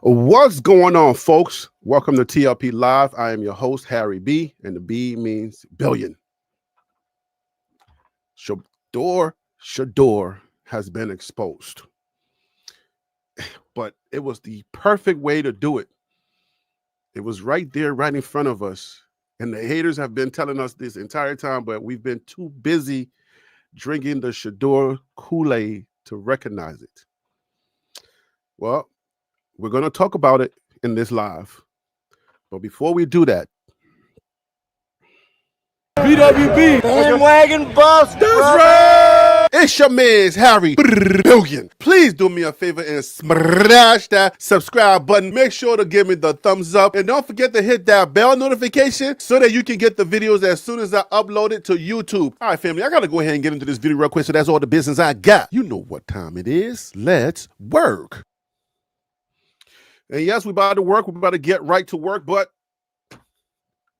What's going on, folks? Welcome to TLP Live. I am your host, Harry B, and the B means billion. Shedeur has been exposed, but it was the perfect way to do it. It was right there, right in front of us. And the haters have been telling us this entire time, but we've been too busy drinking the Shedeur Kool-Aid to recognize it. Well, we're going to talk about it in this live. But before we do that, BWB bandwagon bus. that's right. It's your man's Harry Billion. Please do me a favor and smash that subscribe button. Make sure to give me the thumbs up. And don't forget to hit that bell notification so that you can get the videos as soon as I upload it to YouTube. All right, family, I got to go ahead and get into this video real quick. So that's all the business I got. You know what time it is. Let's work. And yes, we're about to work. We're about to get right to work. But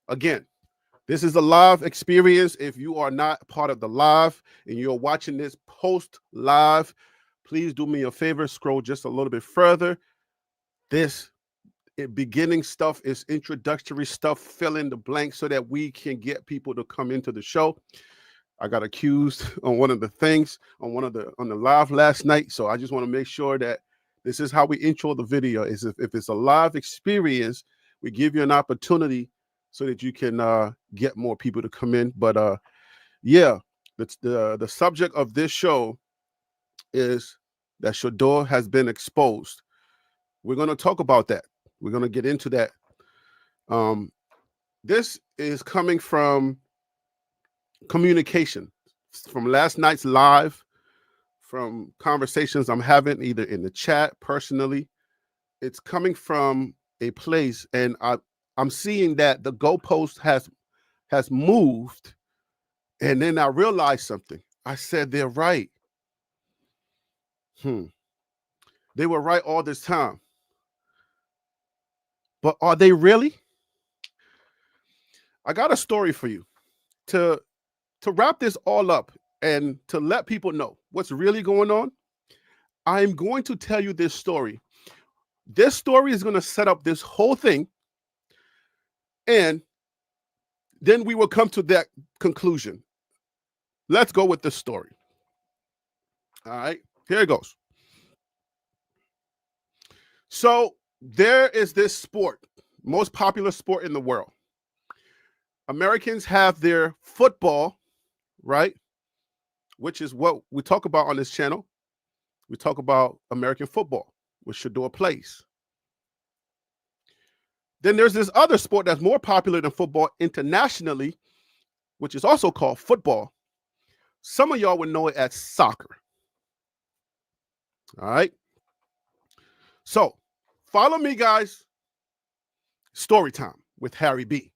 again, this is a live experience. If you are not part of the live and you're watching this post live, please do me a favor, scroll just a little bit further. This beginning stuff is introductory stuff, fill in the blanks so that we can get people to come into the show. I got accused on one of the things on the live last night. So I just want to make sure that this is how we intro the video. Is if it's a live experience, we give you an opportunity so that you can get more people to come in. But yeah, the subject of this show is that Shedeur has been exposed. We're going to talk about that. We're going to get into that. This is coming from communication, from last night's live, from conversations I'm having either in the chat personally. It's coming from a place, and I'm seeing that the goalpost has moved, and then I realized something. I said they're right. They were right all this time, but are they really? I got a story for you to wrap this all up and to let people know what's really going on. I'm going to tell you this story. This story is going to set up this whole thing, and then we will come to that conclusion. Let's go with the story. All right, here it goes. So there is this sport, most popular sport in the world. Americans have their football, right? Which is what we talk about on this channel. We talk about American football, which Shedeur plays. Then there's this other sport that's more popular than football internationally, which is also called football. Some of y'all would know it as soccer. All right. So follow me, guys. Story time with Harry B.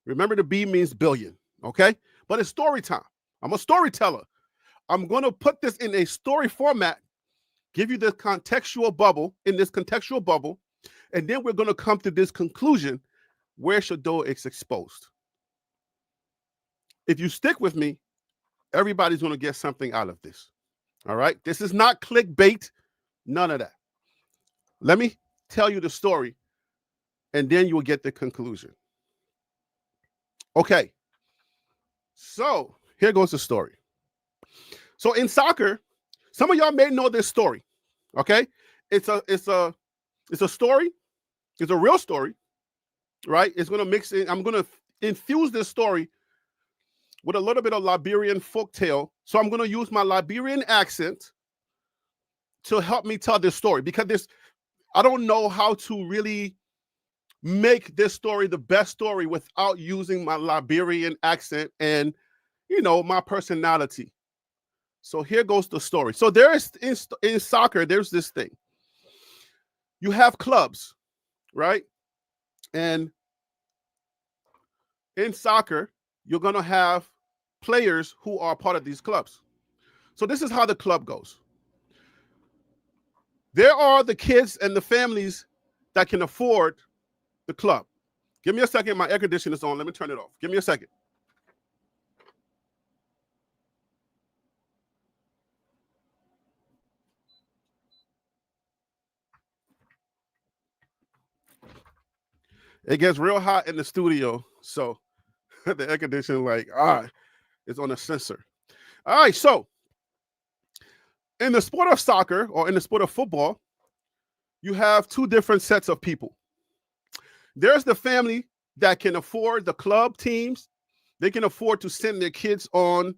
Remember, the B means billion, okay? But it's story time. I'm a storyteller. I'm going to put this in a story format, give you this contextual bubble, and then we're going to come to this conclusion where Shedeur is exposed. If you stick with me, everybody's going to get something out of this. All right? This is not clickbait, none of that. Let me tell you the story, and then you will get the conclusion. Okay. So here goes the story. So in soccer, some of y'all may know this story. Okay? It's a story. It's a real story, right? It's going to mix in. I'm going to infuse this story with a little bit of Liberian folktale. So I'm going to use my Liberian accent to help me tell this story, because I don't know how to really make this story the best story without using my Liberian accent and, my personality. So here goes the story. So there is in soccer, there's this thing. You have clubs, right? And in soccer, you're going to have players who are part of these clubs. So this is how the club goes. There are the kids and the families that can afford the club. Give me a second. My air conditioner is on. Let me turn it off. Give me a second. It gets real hot in the studio, so the air conditioning, like, it's on a sensor. All right, so in the sport of soccer or in the sport of football, you have two different sets of people. There's the family that can afford the club teams. They can afford to send their kids on,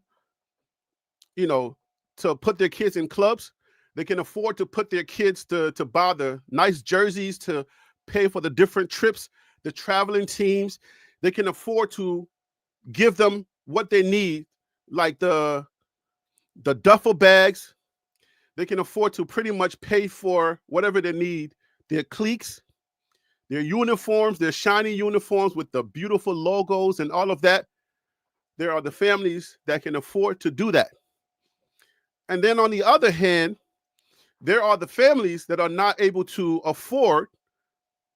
to put their kids in clubs. They can afford to put their kids to buy the nice jerseys, to pay for the different trips, the traveling teams. They can afford to give them what they need, like the duffel bags. They can afford to pretty much pay for whatever they need, their cliques, their uniforms, their shiny uniforms with the beautiful logos and all of that. There are the families that can afford to do that. And then on the other hand, there are the families that are not able to afford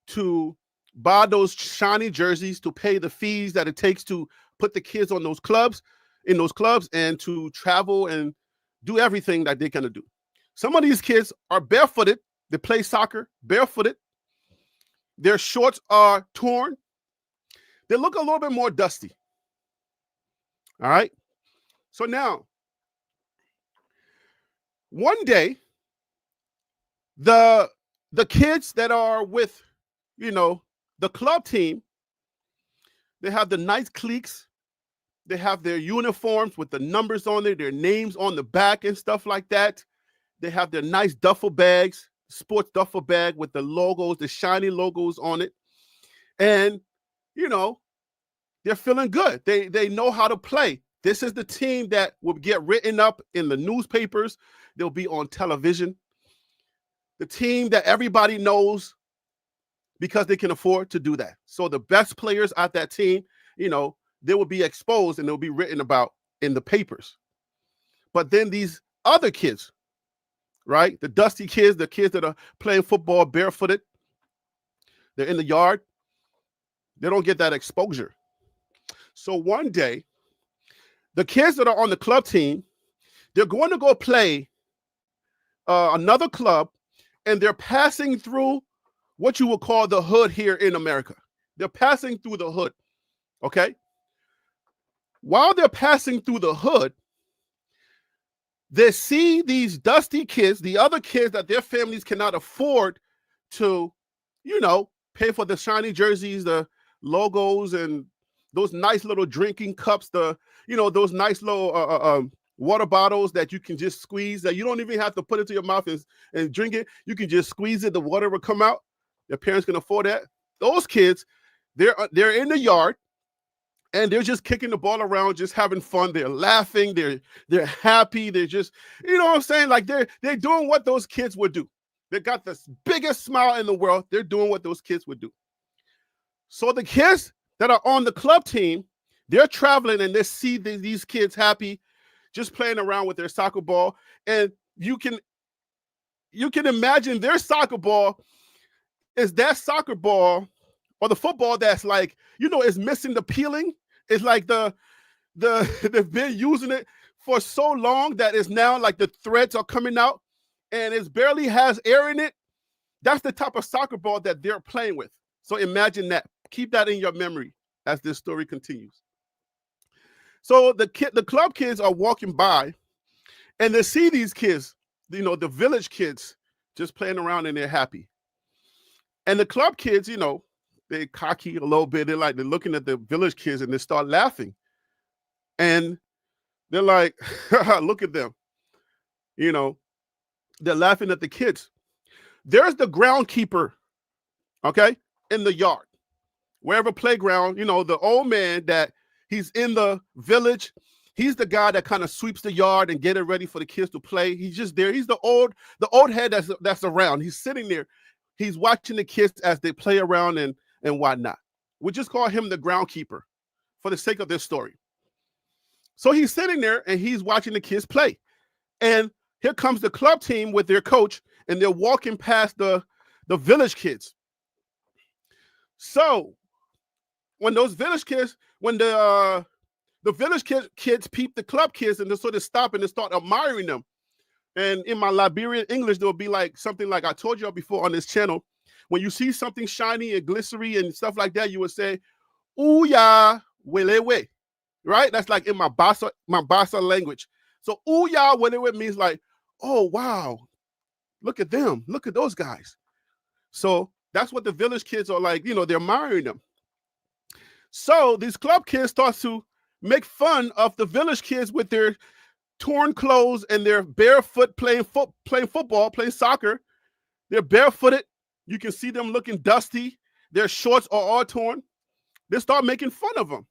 to buy those shiny jerseys, to pay the fees that it takes to put the kids on those clubs, and to travel and do everything that they're going to do. Some of these kids are barefooted. They play soccer barefooted. Their shorts are torn. They look a little bit more dusty. All right. So now, one day, the kids that are with, the club team, they have the nice cliques. They have their uniforms with the numbers on it, their names on the back and stuff like that. They have their nice duffel bags, sports duffel bag with the logos, the shiny logos on it. And, they're feeling good. They know how to play. This is the team that will get written up in the newspapers. They'll be on television. The team that everybody knows because they can afford to do that. So the best players at that team, they will be exposed and they'll be written about in the papers. But then these other kids, right? The dusty kids, the kids that are playing football barefooted, they're in the yard. They don't get that exposure. So one day, the kids that are on the club team, they're going to go play another club, and they're passing through what you would call the hood here in America. They're passing through the hood, okay? While they're passing through the hood, they see these dusty kids, the other kids that their families cannot afford to, pay for the shiny jerseys, the logos, and those nice little drinking cups, those nice little water bottles that you can just squeeze, that you don't even have to put it to your mouth and drink it. You can just squeeze it, the water will come out. Their parents can afford that. Those kids, they're in the yard, and they're just kicking the ball around, just having fun. They're laughing. They're happy. They're just, you know what I'm saying? Like they're doing what those kids would do. They got the biggest smile in the world. They're doing what those kids would do. So the kids that are on the club team, they're traveling and they see these kids happy, just playing around with their soccer ball. And you can imagine their soccer ball is that soccer ball or the football that's like, is missing the peeling. It's like they've been using it for so long that it's now like the threads are coming out and it barely has air in it. That's the type of soccer ball that they're playing with. So imagine that. Keep that in your memory as this story continues. So the club kids are walking by and they see these kids, the village kids just playing around and they're happy. And the club kids, they cocky a little bit. They're looking at the village kids and they start laughing. And they're like, look at them. They're laughing at the kids. There's the groundkeeper, okay, in the yard. Wherever playground, the old man that he's in the village. He's the guy that kind of sweeps the yard and get it ready for the kids to play. He's just there. He's the old head that's around. He's sitting there. He's watching the kids as they play around and whatnot. We just call him the groundkeeper for the sake of this story. So he's sitting there and he's watching the kids play. And here comes the club team with their coach, and they're walking past the village kids. So when those village kids, when the village kids peep the club kids and they sort of stop and they start admiring them. And in my Liberian English, there'll be like something like I told y'all before on this channel. when you see something shiny and glistery and stuff like that, you would say, "Ooh ya, welewe," right? That's like in my Basa language. So "ooh ya, welewe" means like, "Oh wow, look at them, look at those guys." So that's what the village kids are like. You know, they're admiring them. So these club kids start to make fun of the village kids with their torn clothes and their barefoot playing football, playing soccer. They're barefooted. You can see them looking dusty. Their shorts are all torn. They start making fun of them.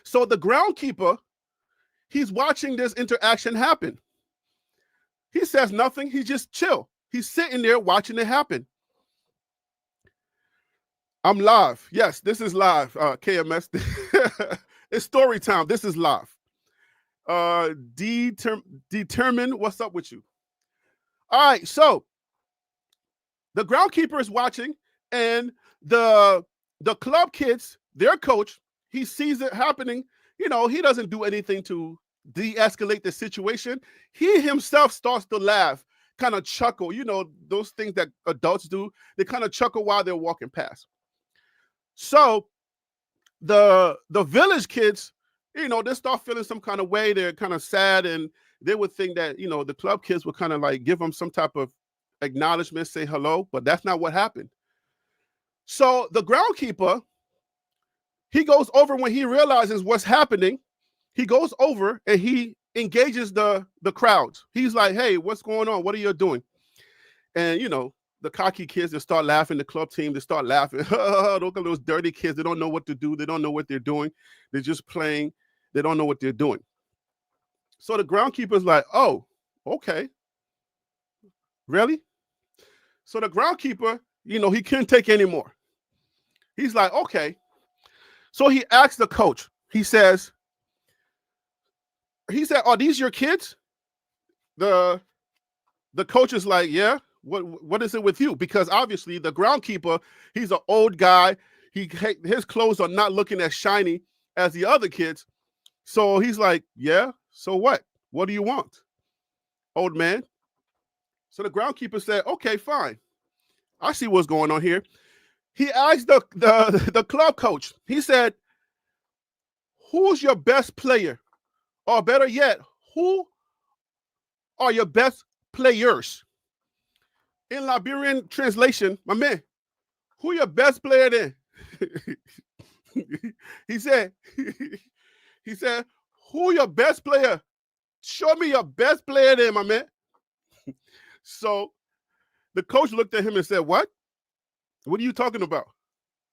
So the groundkeeper, he's watching this interaction happen. He says nothing. He just chill. He's sitting there watching it happen. I'm live. Yes, this is live, KMS. It's story time. This is live. Determine what's up with you. All right, so the groundkeeper is watching, and the club kids, their coach, he sees it happening. You know, he doesn't do anything to de-escalate the situation. He himself starts to laugh, kind of chuckle. You know, those things that adults do. They kind of chuckle while they're walking past. So the village kids, you know, they start feeling some kind of way. They're kind of sad, and they would think that, you know, the club kids would kind of like give them some type of acknowledgement, say hello, but that's not what happened. So the groundkeeper, he goes over when he realizes what's happening. He goes over and he engages the crowds. He's like, "Hey, what's going on? What are you doing?" And, you know, the cocky kids, they start laughing. The club team, they start laughing. Look at those dirty kids. They don't know what to do. They don't know what they're doing. They're just playing. They don't know what they're doing. So the groundkeeper's like, "Oh, okay. Really?" So the groundkeeper, you know, he couldn't take anymore. He's like, "Okay." So he asks the coach. He said, "Are these your kids?" The coach is like, "Yeah. What is it with you?" Because obviously the groundkeeper, he's an old guy. His clothes are not looking as shiny as the other kids. So he's like, "Yeah, so what? What do you want, old man?" So the groundkeeper said, "Okay, fine. I see what's going on here." He asked the club coach. He said, "Who's your best player? Or better yet, who are your best players?" In Liberian translation, my man, who your best player then? he said, who your best player? Show me your best player then, my man. So the coach looked at him and said, "What? What are you talking about?"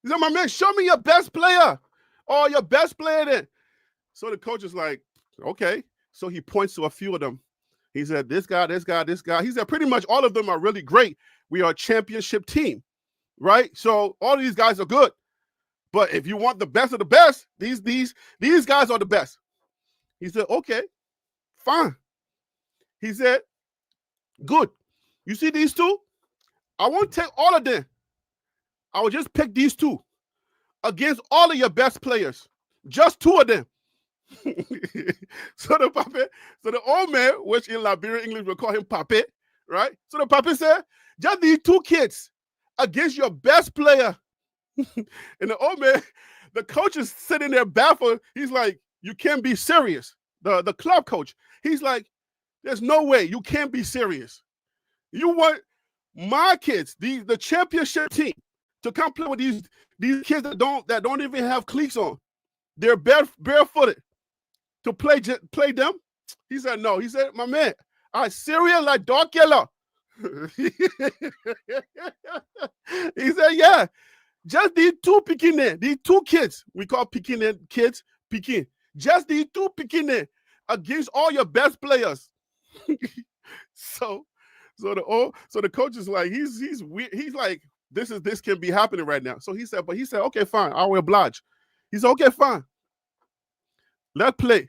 He said, "My man, show me your best player. Or your best player then." So the coach is like, "Okay." So he points to a few of them. He said, "This guy, this guy, this guy." He said, "Pretty much all of them are really great. We are a championship team, right? So all of these guys are good. But if you want the best of the best, these guys are the best." He said, "Okay, fine." He said, "Good. You see these two? I won't take all of them. I will just pick these two against all of your best players. Just two of them." So the old man, which in Liberian English we call him Pape, right? So the Pape said, "Just these two kids against your best player." And the old man, the coach is sitting there baffled. He's like, "You can't be serious." The club coach, he's like, "There's no way. You can't be serious. You want my kids, the championship team, to come play with these kids that don't even have cleats on. They're barefooted. To play them?" He said, "No." He said, "My man, I serious like dog yellow." He said, "Yeah, just these two Pekin, these two kids, we call Pekin kids, Pekin. Just these two Pekin against all your best players." So the coach is like, he's weird. He's like, this can be happening right now. So he said, "Okay, fine, I will oblige." He said, "Okay, fine. Let's play."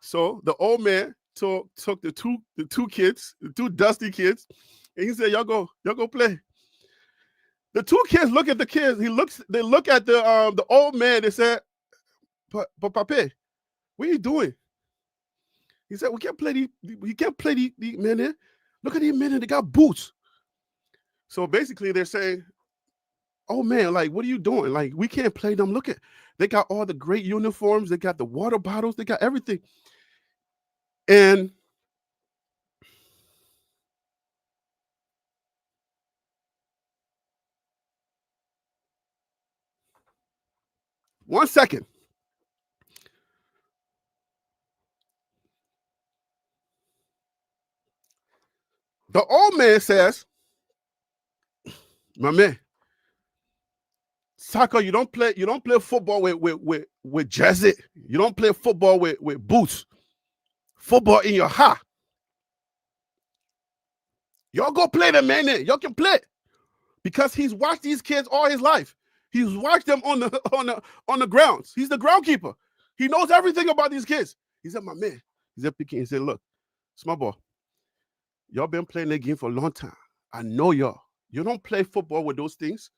So the old man took the two kids, the two dusty kids, and he said, y'all go play." The two kids look at the kids. They look at the old man. They said, but Pape, what are you doing?" He said, "We can't play these men here. Look at these men, and they got boots." So basically they're saying, oh man, like, what are you doing? Like, we can't play them. Look at, they got all the great uniforms. They got the water bottles. They got everything. And one second, the old man says, my man, soccer, you don't play football with jersey. You don't play football with boots. Football in your ha. Y'all go play them, man. Y'all can play. Because he's watched these kids all his life. He's watched them on the grounds. He's the groundkeeper. He knows everything about these kids. He said, my man. He said, Peking. He said, look, small ball. Y'all been playing that game for a long time. I know y'all. You don't play football with those things.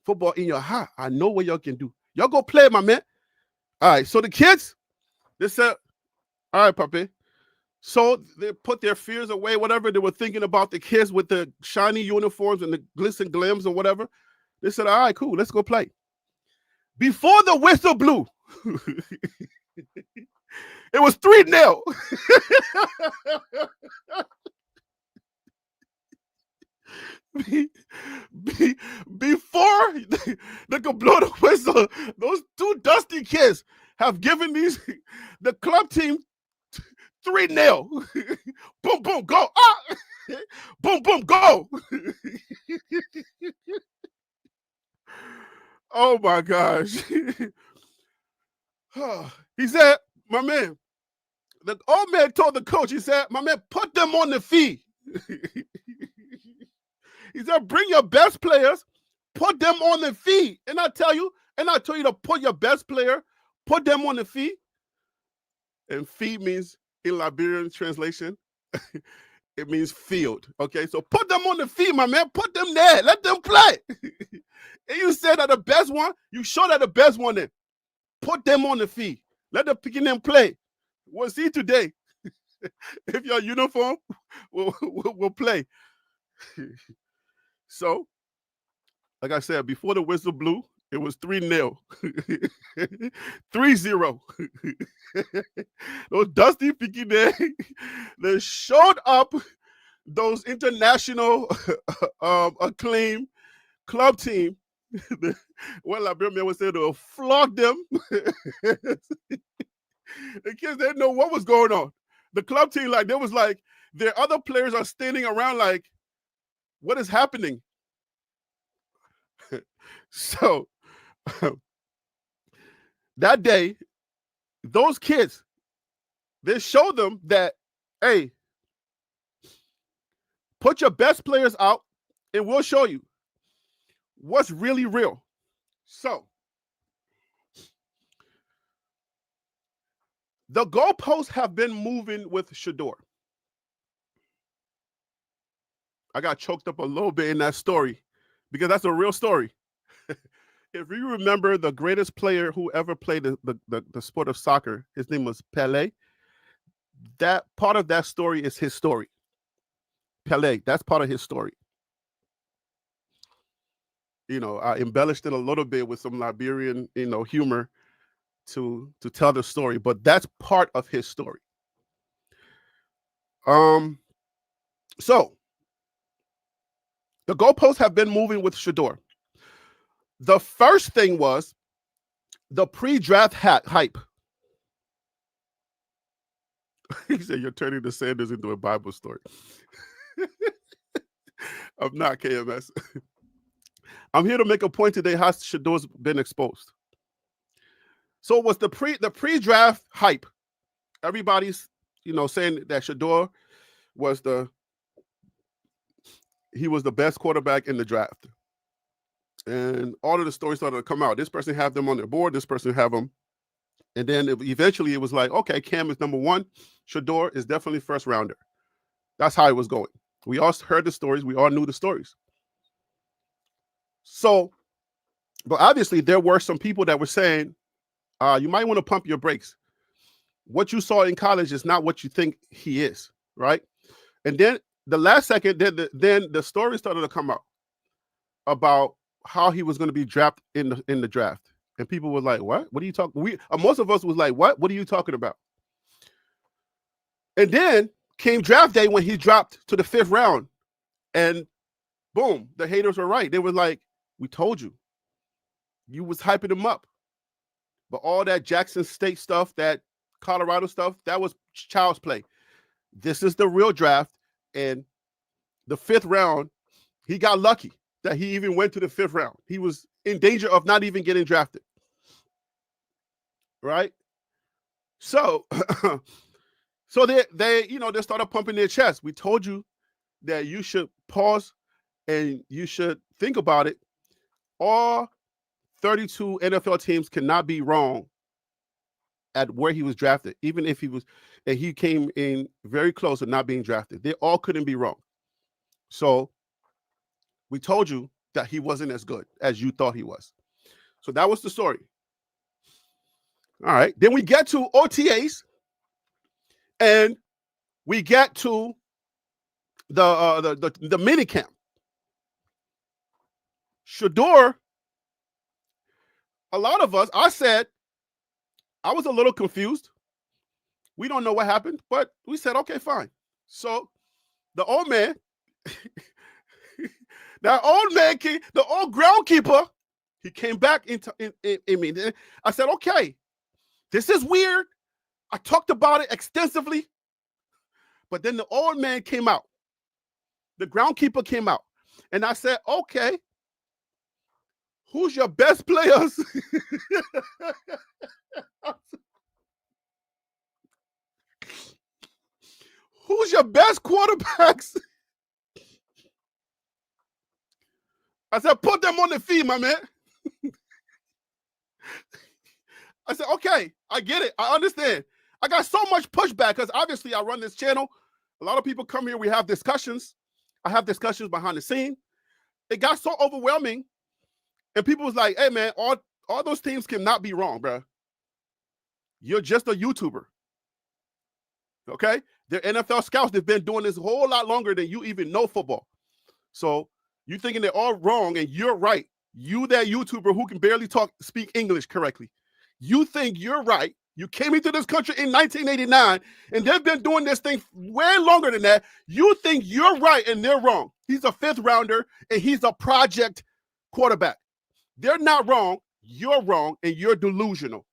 Football in your heart. I know what y'all can do. Y'all go play, my man. All right. So the kids, they said, all right, Papi. So they put their fears away, whatever. They were thinking about the kids with the shiny uniforms and the glitz and glims or whatever. They said, all right, cool, let's go play. Before the whistle blew, it was 3-0. Before they could blow the whistle, those two dusty kids have given the club team 3-0. Boom, boom, go. Ah! Boom, boom, go. Oh, my gosh. He said, my man, the old man told the coach, he said, my man, put them on the feet. He said, bring your best players, put them on the feet. And I tell you to put your best player, put them on the feet. And feet means, in Liberian translation, it means field. Okay, so put them on the feet, my man. Put them there. Let them play. And you said that the best one, you show that the best one then. Put them on the feet. Let the picking them play. We'll see today if your uniform will play. So, like I said, before the whistle blew, it was 3-0. 3-0. Those dusty picky there, they showed up those international acclaimed club team. Well, Liberian would say they'll flog them. The kids didn't know what was going on. The club team, like, there was like, their other players are standing around like, what is happening? So that day, those kids, they showed them that, hey, put your best players out and we'll show you what's really real. So the goalposts have been moving with Shedeur. I got choked up a little bit in that story because that's a real story. If you remember the greatest player who ever played the sport of soccer, his name was Pelé. That part of that story is his story. Pelé, that's part of his story. I embellished it a little bit with some Liberian, humor to tell the story, but that's part of his story. So the goalposts have been moving with Shedeur. The first thing was the pre-draft hype. He said, you're turning the Sanders into a Bible story. I'm not, KMS. I'm here to make a point today how Shedeur's been exposed. So it was the pre-draft hype. Everybody's, saying that Shedeur was the best quarterback in the draft. And all of the stories started to come out. This person have them on their board. This person have them. And then eventually it was like, okay, Cam is number one. Shedeur is definitely first rounder. That's how it was going. We all heard the stories. We all knew the stories. So, but obviously there were some people that were saying, you might want to pump your brakes. What you saw in college is not what you think he is, right? And then the last second, then the story started to come out about how he was going to be drafted in the draft. And people were like, what? What are you talking? Most of us was like, what? What are you talking about? And then came draft day when he dropped to the 5th round. And boom, the haters were right. They were like, we told you. You was hyping him up. But all that Jackson State stuff, that Colorado stuff, that was child's play. This is the real draft. And the 5th round, he got lucky that he even went to the 5th round. He was in danger of not even getting drafted. Right? So, so they started pumping their chest. We told you that you should pause and you should think about it. All 32 NFL teams cannot be wrong at where he was drafted, even if he came in very close to not being drafted. They all couldn't be wrong. So we told you that he wasn't as good as you thought he was. So that was the story. All right. Then we get to OTAs, and we get to the mini camp. Shedeur, a lot of us, I said, I was a little confused. We don't know what happened, but we said, okay, fine. So the old man, the old groundkeeper, he came back into me. I said, okay, this is weird. I talked about it extensively, but then the old man came out. The groundkeeper came out, and I said, okay, who's your best players? Who's your best quarterbacks? I said, put them on the field, my man. I said, okay, I get it. I understand. I got so much pushback because obviously I run this channel. A lot of people come here. We have discussions. I have discussions behind the scene. It got so overwhelming. And people was like, hey, man, all those teams cannot be wrong, bro. You're just a YouTuber. Okay? They're NFL scouts. They've been doing this a whole lot longer than you even know football. So you thinking they're all wrong and you're right. You, that YouTuber who can barely speak English correctly. You think you're right. You came into this country in 1989, and they've been doing this thing way longer than that. You think you're right, and they're wrong. He's a 5th rounder, and he's a project quarterback. They're not wrong. You're wrong, and you're delusional.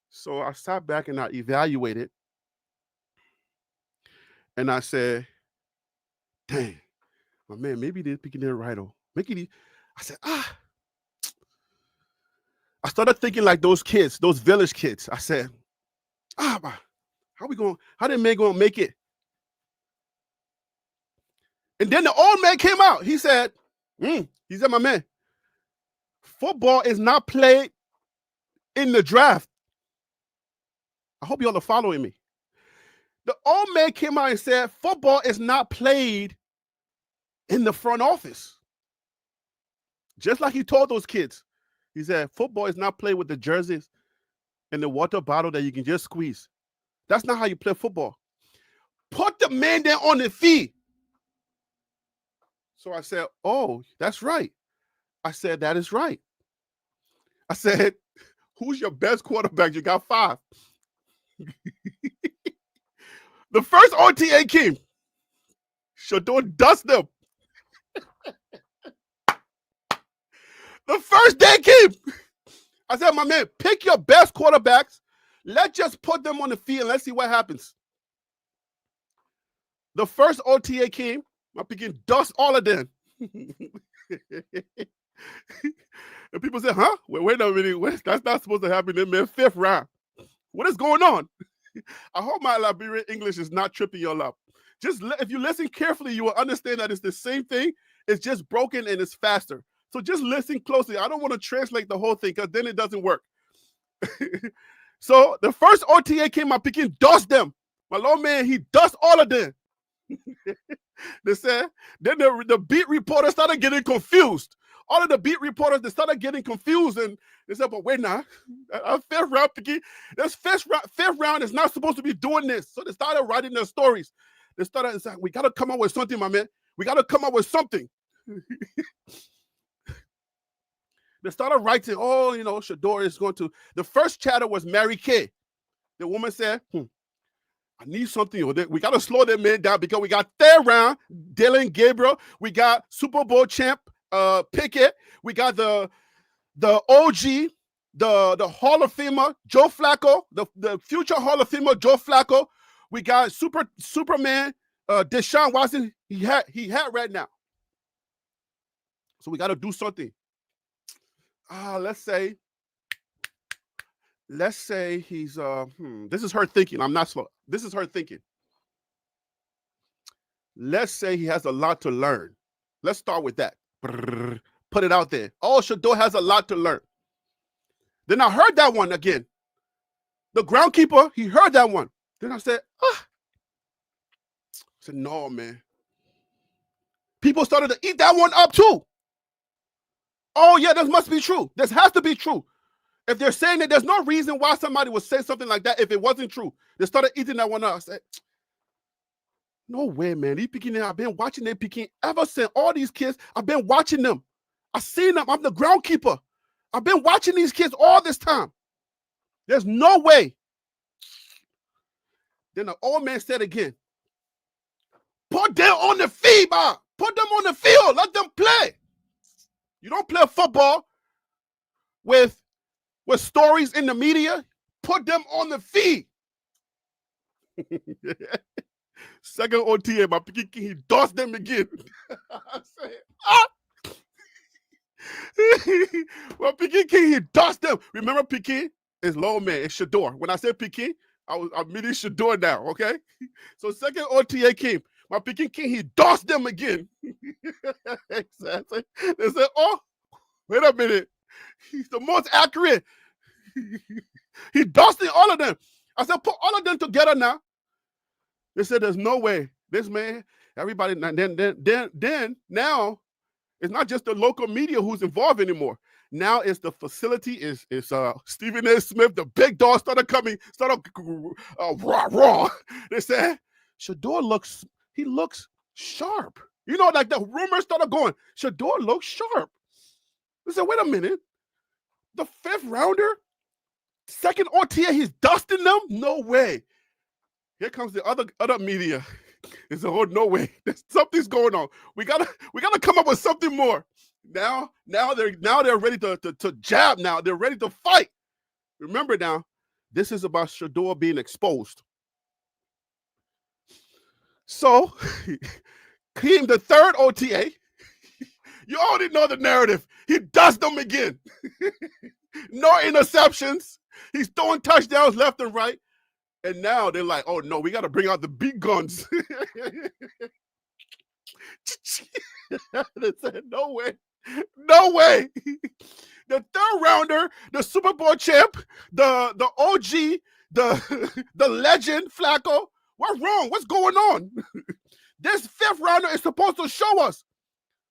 So I sat back and I evaluated, and I said, dang, my man, maybe they're picking their right. I said, I started thinking like those kids, those village kids. I said, how the man gonna make it? And then the old man came out. He said, my man, football is not played in the draft. I hope y'all are following me. The old man came out and said, football is not played in the front office. Just like he told those kids. He said, football is not played with the jerseys and the water bottle that you can just squeeze. That's not how you play football. Put the man there on the field. So I said, oh, that's right. I said, that is right. I said, who's your best quarterback? You got 5. The first OTA came. Shedeur dust them. The first day came. I said, my man, pick your best quarterbacks. Let's just put them on the field and let's see what happens. The first OTA came. I'm picking dust all of them. And people said, huh? Wait a minute. That's not supposed to happen in the 5th round. What is going on? I hope my Liberian English is not tripping y'all up. If you listen carefully, you will understand that it's the same thing. It's just broken and it's faster. So just listen closely. I don't want to translate the whole thing because then it doesn't work. So the first OTA came out picking dust them. My Lord man, he dust all of them. They said, then the beat reporters started getting confused. All of the beat reporters, they started getting confused and they said, but wait now, a 5th round picking, this 5th round is not supposed to be doing this. So they started writing their stories. They started saying, we got to come up with something, my man. We got to come up with something. They started writing, oh, Shedeur is going to. The first chatter was Mary Kay. The woman said, I need something. We got to slow that man down because we got third round, Dylan Gabriel. We got Super Bowl champ, Pickett. We got the OG, the Hall of Famer, Joe Flacco, the future Hall of Famer, Joe Flacco. We got Superman, Deshaun Watson. He had right now. So we got to do something. Let's say he's this is her thinking. I'm not slow. This is her thinking. Let's say he has a lot to learn. Let's start with that. Put it out there. Oh, Shedeur has a lot to learn. Then I heard that one again. The groundkeeper, he heard that one. Then I said, I said, no, man. People started to eat that one up too. Oh, yeah, this must be true. This has to be true. If they're saying that, there's no reason why somebody would say something like that if it wasn't true. They started eating that one up. I said, no way, man. These Peking, I've been watching them Peking ever since. All these kids, I've been watching them. I've seen them. I'm the groundkeeper. I've been watching these kids all this time. There's no way. Then the old man said again, put them on the field, man. Put them on the field. Let them play. You don't play football with stories in the media. Put them on the field. Second OTA, my Peking King, he dosed them again. I said, well, Peking King, he dosed them. Remember Peking? It's low man, it's Shedeur. When I said Peking, I'm meaning Shedeur now, okay? So second OTA came. My Peking King, he dosed them again. Exactly. They said, oh, wait a minute. He's the most accurate. He dusted all of them. I said, put all of them together now. They said, there's no way. This man, everybody, then now, it's not just the local media who's involved anymore. Now it's the facility, it's Stephen A. Smith, the big dog started raw. They said, Shedeur looks sharp. Like the rumors started going, Shedeur looks sharp. They said, wait a minute. The fifth rounder, second OTA, he's dusting them? No way. Here comes the other media. It's a whole no way. Something's going on. We gotta come up with something more. Now they're ready to jab. Now they're ready to fight. Remember now, this is about Shedeur being exposed. So came the third OTA. You already know the narrative. He does them again. No interceptions. He's throwing touchdowns left and right. And now they're like, oh, no, we got to bring out the big guns. They said, no way. No way. The third rounder, the Super Bowl champ, the OG, the legend, Flacco. What's wrong? What's going on? This fifth rounder is supposed to show us.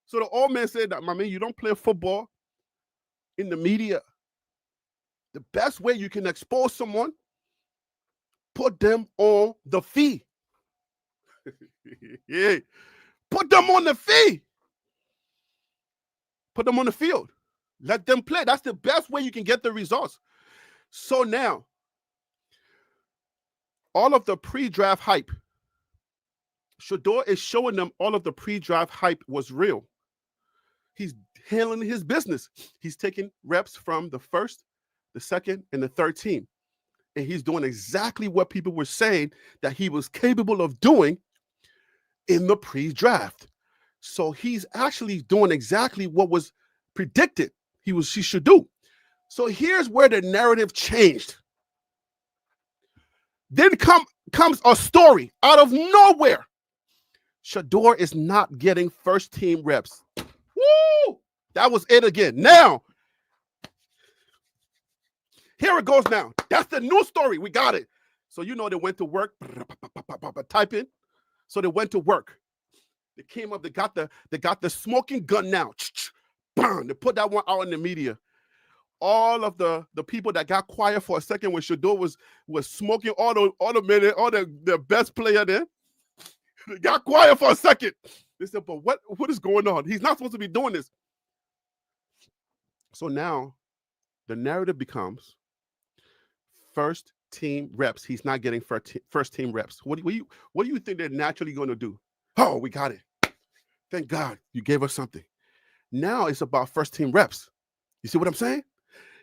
So the old man said, my man, you don't play football in the media. The best way you can expose someone, put them on the field. Yeah. Put them on the field. Put them on the field. Let them play. That's the best way you can get the results. So now, all of the pre-draft hype, Shedeur is showing them all of the pre-draft hype was real. He's handling his business. He's taking reps from the first, the second, and the third team. And he's doing exactly what people were saying that he was capable of doing in the pre-draft. So he's actually doing exactly what was predicted he should do. So here's where the narrative changed. Then comes a story out of nowhere. Shedeur is not getting first team reps. Woo! That was it again. Now, here it goes now. That's the new story. We got it. So they went to work. Type in. So they went to work. They came up. They got the smoking gun now. Bam! They put that one out in the media. All of the people that got quiet for a second when Shedeur was smoking all the best player there. They got quiet for a second. They said, but what is going on? He's not supposed to be doing this. So now the narrative becomes first team reps. He's not getting first team reps. What do you think they're naturally going to do? Oh, we got it. Thank God you gave us something. Now it's about first team reps. You see what I'm saying?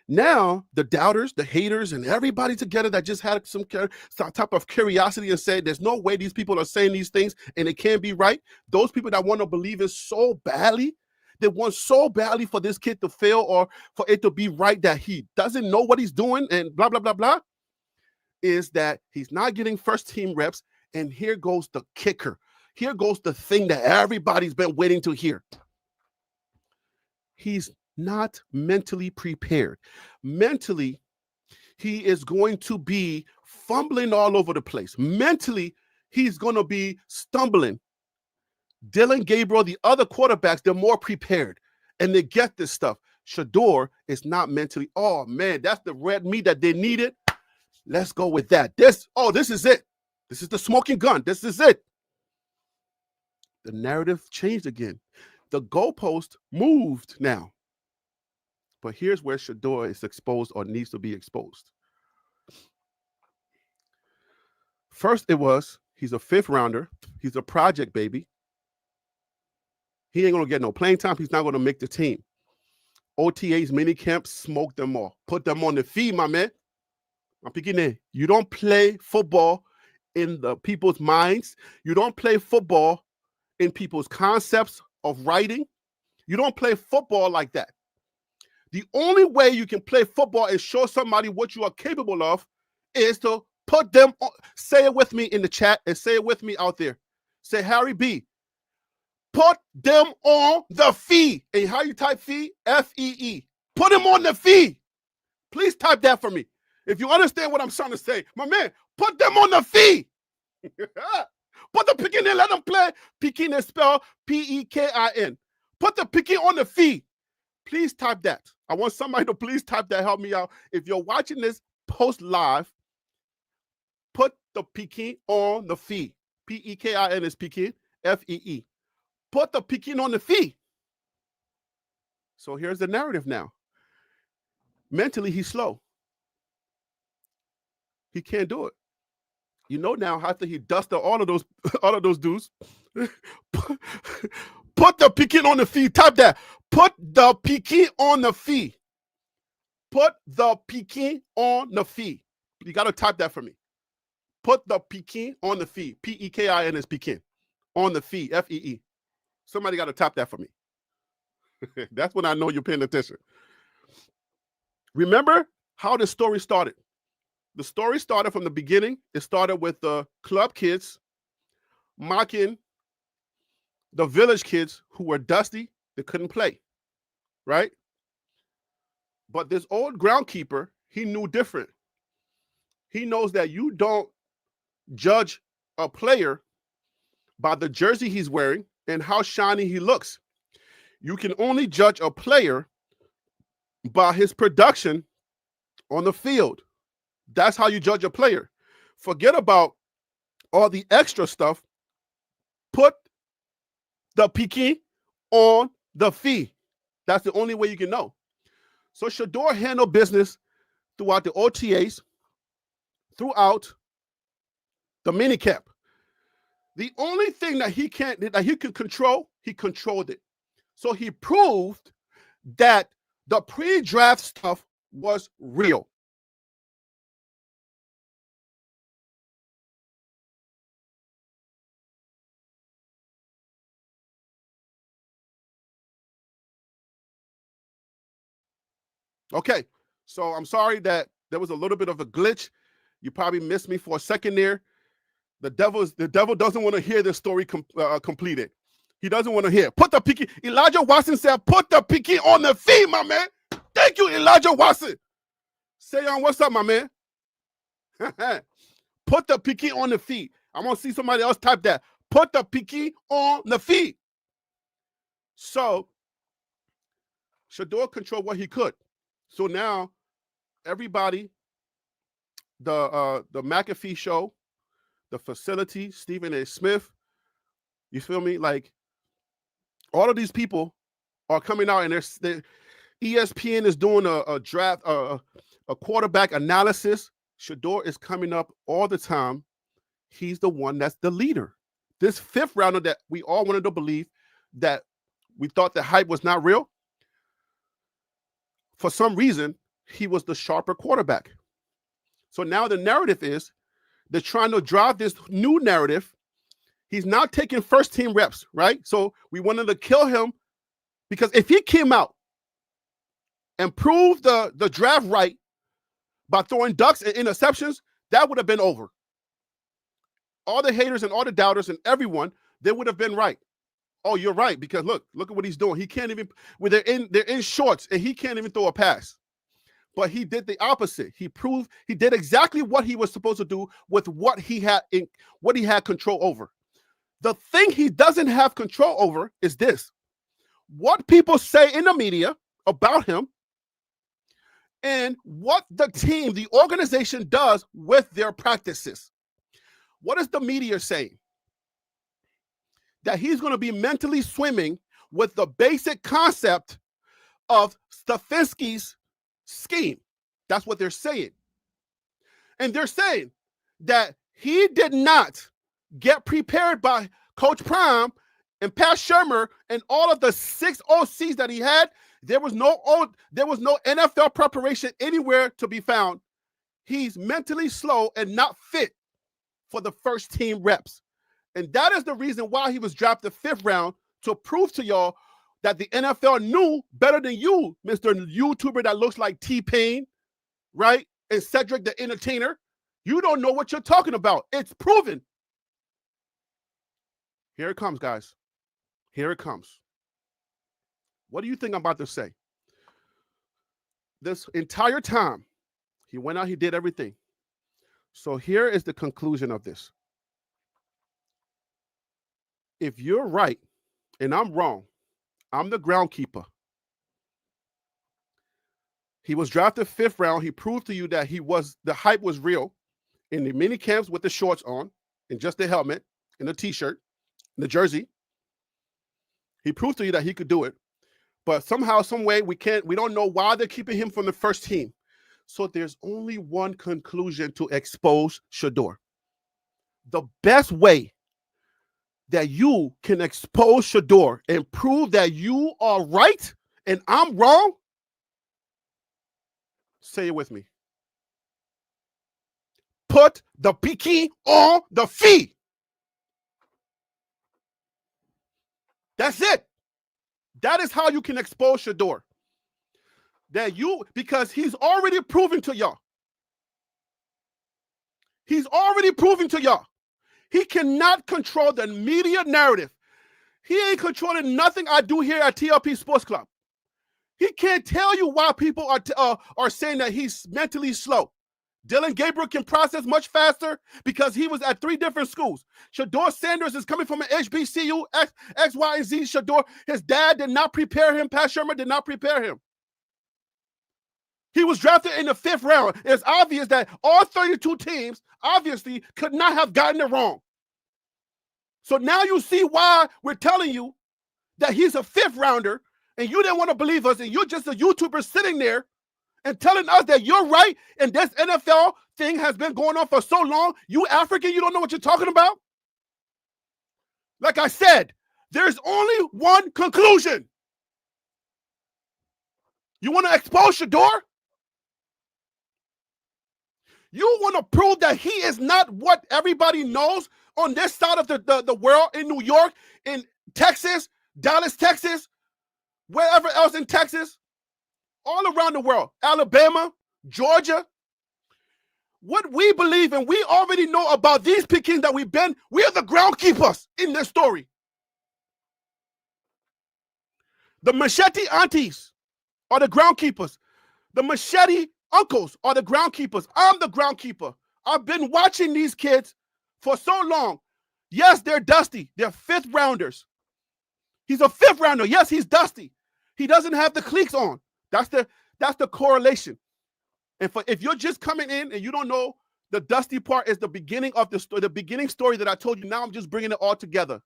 Now the doubters, the haters, and everybody together that just had some type of curiosity and said, there's no way these people are saying these things and it can't be right. Those people that want to believe it so badly, they want so badly for this kid to fail or for it to be right that he doesn't know what he's doing and blah, blah, blah, blah, is that he's not getting first team reps. And here goes the kicker. Here goes the thing that everybody's been waiting to hear. He's not mentally prepared. Mentally, he is going to be fumbling all over the place. Mentally, he's going to be stumbling. Dylan Gabriel, the other quarterbacks, they're more prepared and they get this stuff. Shedeur is not mentally. Oh man, that's the red meat that they needed. Let's go with that. This is it. This is the smoking gun. This is it. The narrative changed again. The goalpost moved now. But here's where Shedeur is exposed or needs to be exposed. First, it was he's a fifth rounder. He's a project baby. He ain't going to get no playing time. He's not going to make the team. OTAs, mini camps, smoke them all. Put them on the feed, my man. I'm picking in. You don't play football in the people's minds. You don't play football in people's concepts of writing. You don't play football like that. The only way you can play football and show somebody what you are capable of is to put them on. Say it with me in the chat and say it with me out there. Say, Harry B, put them on the fee. And how you type fee? F-E-E. Put them on the fee. Please type that for me. If you understand what I'm trying to say, my man, put them on the fee. Put the Pekin in, let them play. Pekin is spelled P-E-K-I-N. Put the Pekin on the fee. Please type that. I want somebody to please type that. Help me out. If you're watching this post live, put the Pekin on the fee. P-E-K-I-N is Pekin, F-E-E. Put the Pekin on the fee. So here's the narrative now. Mentally, he's slow. He can't do it. You know now after he dusted all of those dudes, put the Pekin on the fee. Type that. Put the Pekin on the fee. Put the Pekin on the fee. You got to type that for me. Put the Pekin on the fee. P-E-K-I-N is Pekin. On the fee. F-E-E. Somebody got to type that for me. That's when I know you're paying attention. Remember how the story started. The story started from the beginning. It started with the club kids mocking the village kids who were dusty. They couldn't play, right? But this old groundkeeper, he knew different. He knows that you don't judge a player by the jersey he's wearing and how shiny he looks. You can only judge a player by his production on the field. That's how you judge a player. Forget about all the extra stuff. Put the Pekin on the fee. That's the only way you can know. So Shedeur handled business throughout the OTAs, throughout the minicamp. The only thing that he could control, he controlled it. So he proved that the pre-draft stuff was real. Okay, so I'm sorry that there was a little bit of a glitch. You probably missed me for a second there. The devil doesn't want to hear this story completed. He doesn't want to hear. Put the Pekin. Elijah Watson said, put the Pekin on the fee, my man. Thank you, Elijah Watson. Say on, what's up, my man? Put the Pekin on the fee. I want to see somebody else type that. Put the Pekin on the fee. So Shedeur controlled what he could. So now everybody, the McAfee show, the facility, Stephen A. Smith, you feel me? Like all of these people are coming out and ESPN is doing a draft, a quarterback analysis. Shedeur is coming up all the time. He's the one that's the leader. This fifth rounder that we all wanted to believe that we thought the hype was not real. For some reason, he was the sharper quarterback. So now the narrative is they're trying to drive this new narrative. He's now taking first team reps, right? So we wanted to kill him because if he came out and proved the draft right by throwing ducks and interceptions, that would have been over. All the haters and all the doubters and everyone, they would have been right. Oh, you're right, because look at what he's doing. He can't even, they're in shorts and he can't even throw a pass. But he did the opposite. He did exactly what he was supposed to do with what he had control over. The thing he doesn't have control over is this: what people say in the media about him and what the team, the organization does with their practices. What is the media saying? That he's going to be mentally swimming with the basic concept of Stefanski's scheme. That's what they're saying. And they're saying that he did not get prepared by Coach Prime and Pat Shurmur and all of the 6 OCs that he had. There was no NFL preparation anywhere to be found. He's mentally slow and not fit for the first team reps. And that is the reason why he was drafted 5th round, to prove to y'all that the NFL knew better than you, Mr. YouTuber that looks like T-Pain, right? And Cedric the Entertainer. You don't know what you're talking about. It's proven. Here it comes, guys. Here it comes. What do you think I'm about to say? This entire time, he went out, he did everything. So here is the conclusion of this. If you're right and I'm wrong, I'm the groundkeeper. He was drafted 5th round. He proved to you that the hype was real in the mini camps with the shorts on and just the helmet and the t-shirt and the jersey. He proved to you that he could do it. But somehow, some way, we don't know why they're keeping him from the first team. So there's only one conclusion to expose Shedeur. The best way that you can expose Shedeur and prove that you are right and I'm wrong, say it with me. Put the pinky on the feet. That's it. That is how you can expose Shedeur. Because he's already proven to y'all. He's already proven to y'all. He cannot control the media narrative. He ain't controlling nothing I do here at TLP Sports Club. He can't tell you why people are saying that he's mentally slow. Dylan Gabriel can process much faster because he was at 3 different schools. Shedeur Sanders is coming from an HBCU, X, Y, and Z. Shedeur, his dad did not prepare him. Pat Shurmur did not prepare him. He was drafted in the 5th round. It's obvious that all 32 teams obviously could not have gotten it wrong. So now you see why we're telling you that he's a 5th rounder and you didn't want to believe us and you're just a YouTuber sitting there and telling us that you're right and this NFL thing has been going on for so long. You African, you don't know what you're talking about? Like I said, there's only one conclusion. You want to expose Shedeur? You want to prove that he is not what everybody knows on this side of the world, in New York, in Texas, Dallas, Texas, wherever else in Texas, all around the world, Alabama, Georgia. What we believe and we already know about these Pekins that we are the groundkeepers in this story. The machete aunties are the groundkeepers. The machete uncles are the groundkeepers. I'm the groundkeeper. I've been watching these kids for so long. Yes, they're dusty. They're 5th rounders. He's a 5th rounder. Yes, he's dusty. He doesn't have the cleats on. That's the correlation. And if you're just coming in and you don't know, the dusty part is the beginning of the story, the beginning story that I told you. Now I'm just bringing it all together.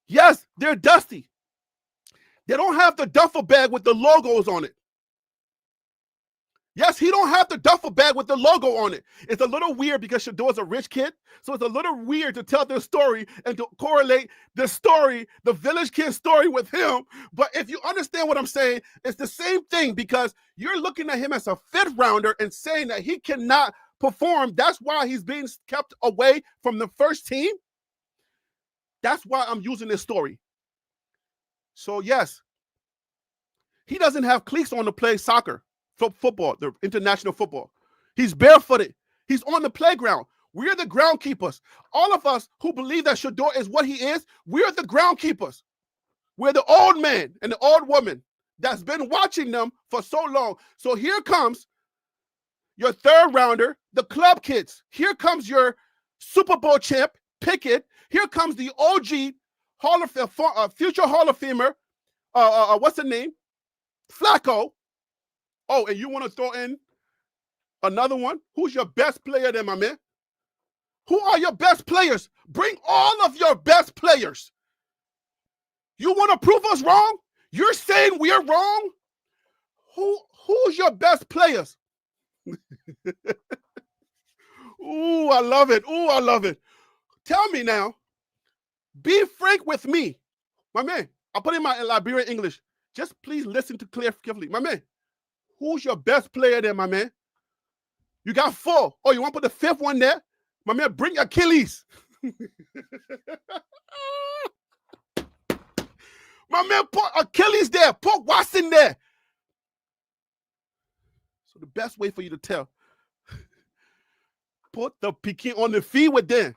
Yes, they're dusty. They don't have the duffel bag with the logos on it. Yes, he don't have the duffel bag with the logo on it. It's a little weird because Shedeur's a rich kid, so it's a little weird to tell this story and to correlate the story, the village kid story, with him. But if you understand what I'm saying, it's the same thing, because you're looking at him as a fifth rounder and saying that he cannot perform. That's why he's being kept away from the first team. That's why I'm using this story. So yes, he doesn't have cleats on to play soccer. Football, the international football. He's barefooted. He's on the playground. We're the groundkeepers. All of us who believe that Shedeur is what he is, we're the groundkeepers. We're the old man and the old woman that's been watching them for so long. So here comes your third rounder, the club kids. Here comes your Super Bowl champ, Pickett. Here comes the OG future Hall of Famer, what's the name? Flacco. Oh, and you want to throw in another one? Who's your best player then, my man? Who are your best players? Bring all of your best players. You want to prove us wrong? You're saying we're wrong? Who's your best players? Ooh, I love it. Ooh, I love it. Tell me now. Be frank with me. My man, I'll put in my Liberian English. Just please listen to carefully. My man, who's your best player there, my man? You got 4. Oh, you want to put the 5th one there? My man, bring Achilles. My man, put Achilles there. Put Watson there. So the best way for you to tell, put the Peking on the field with them.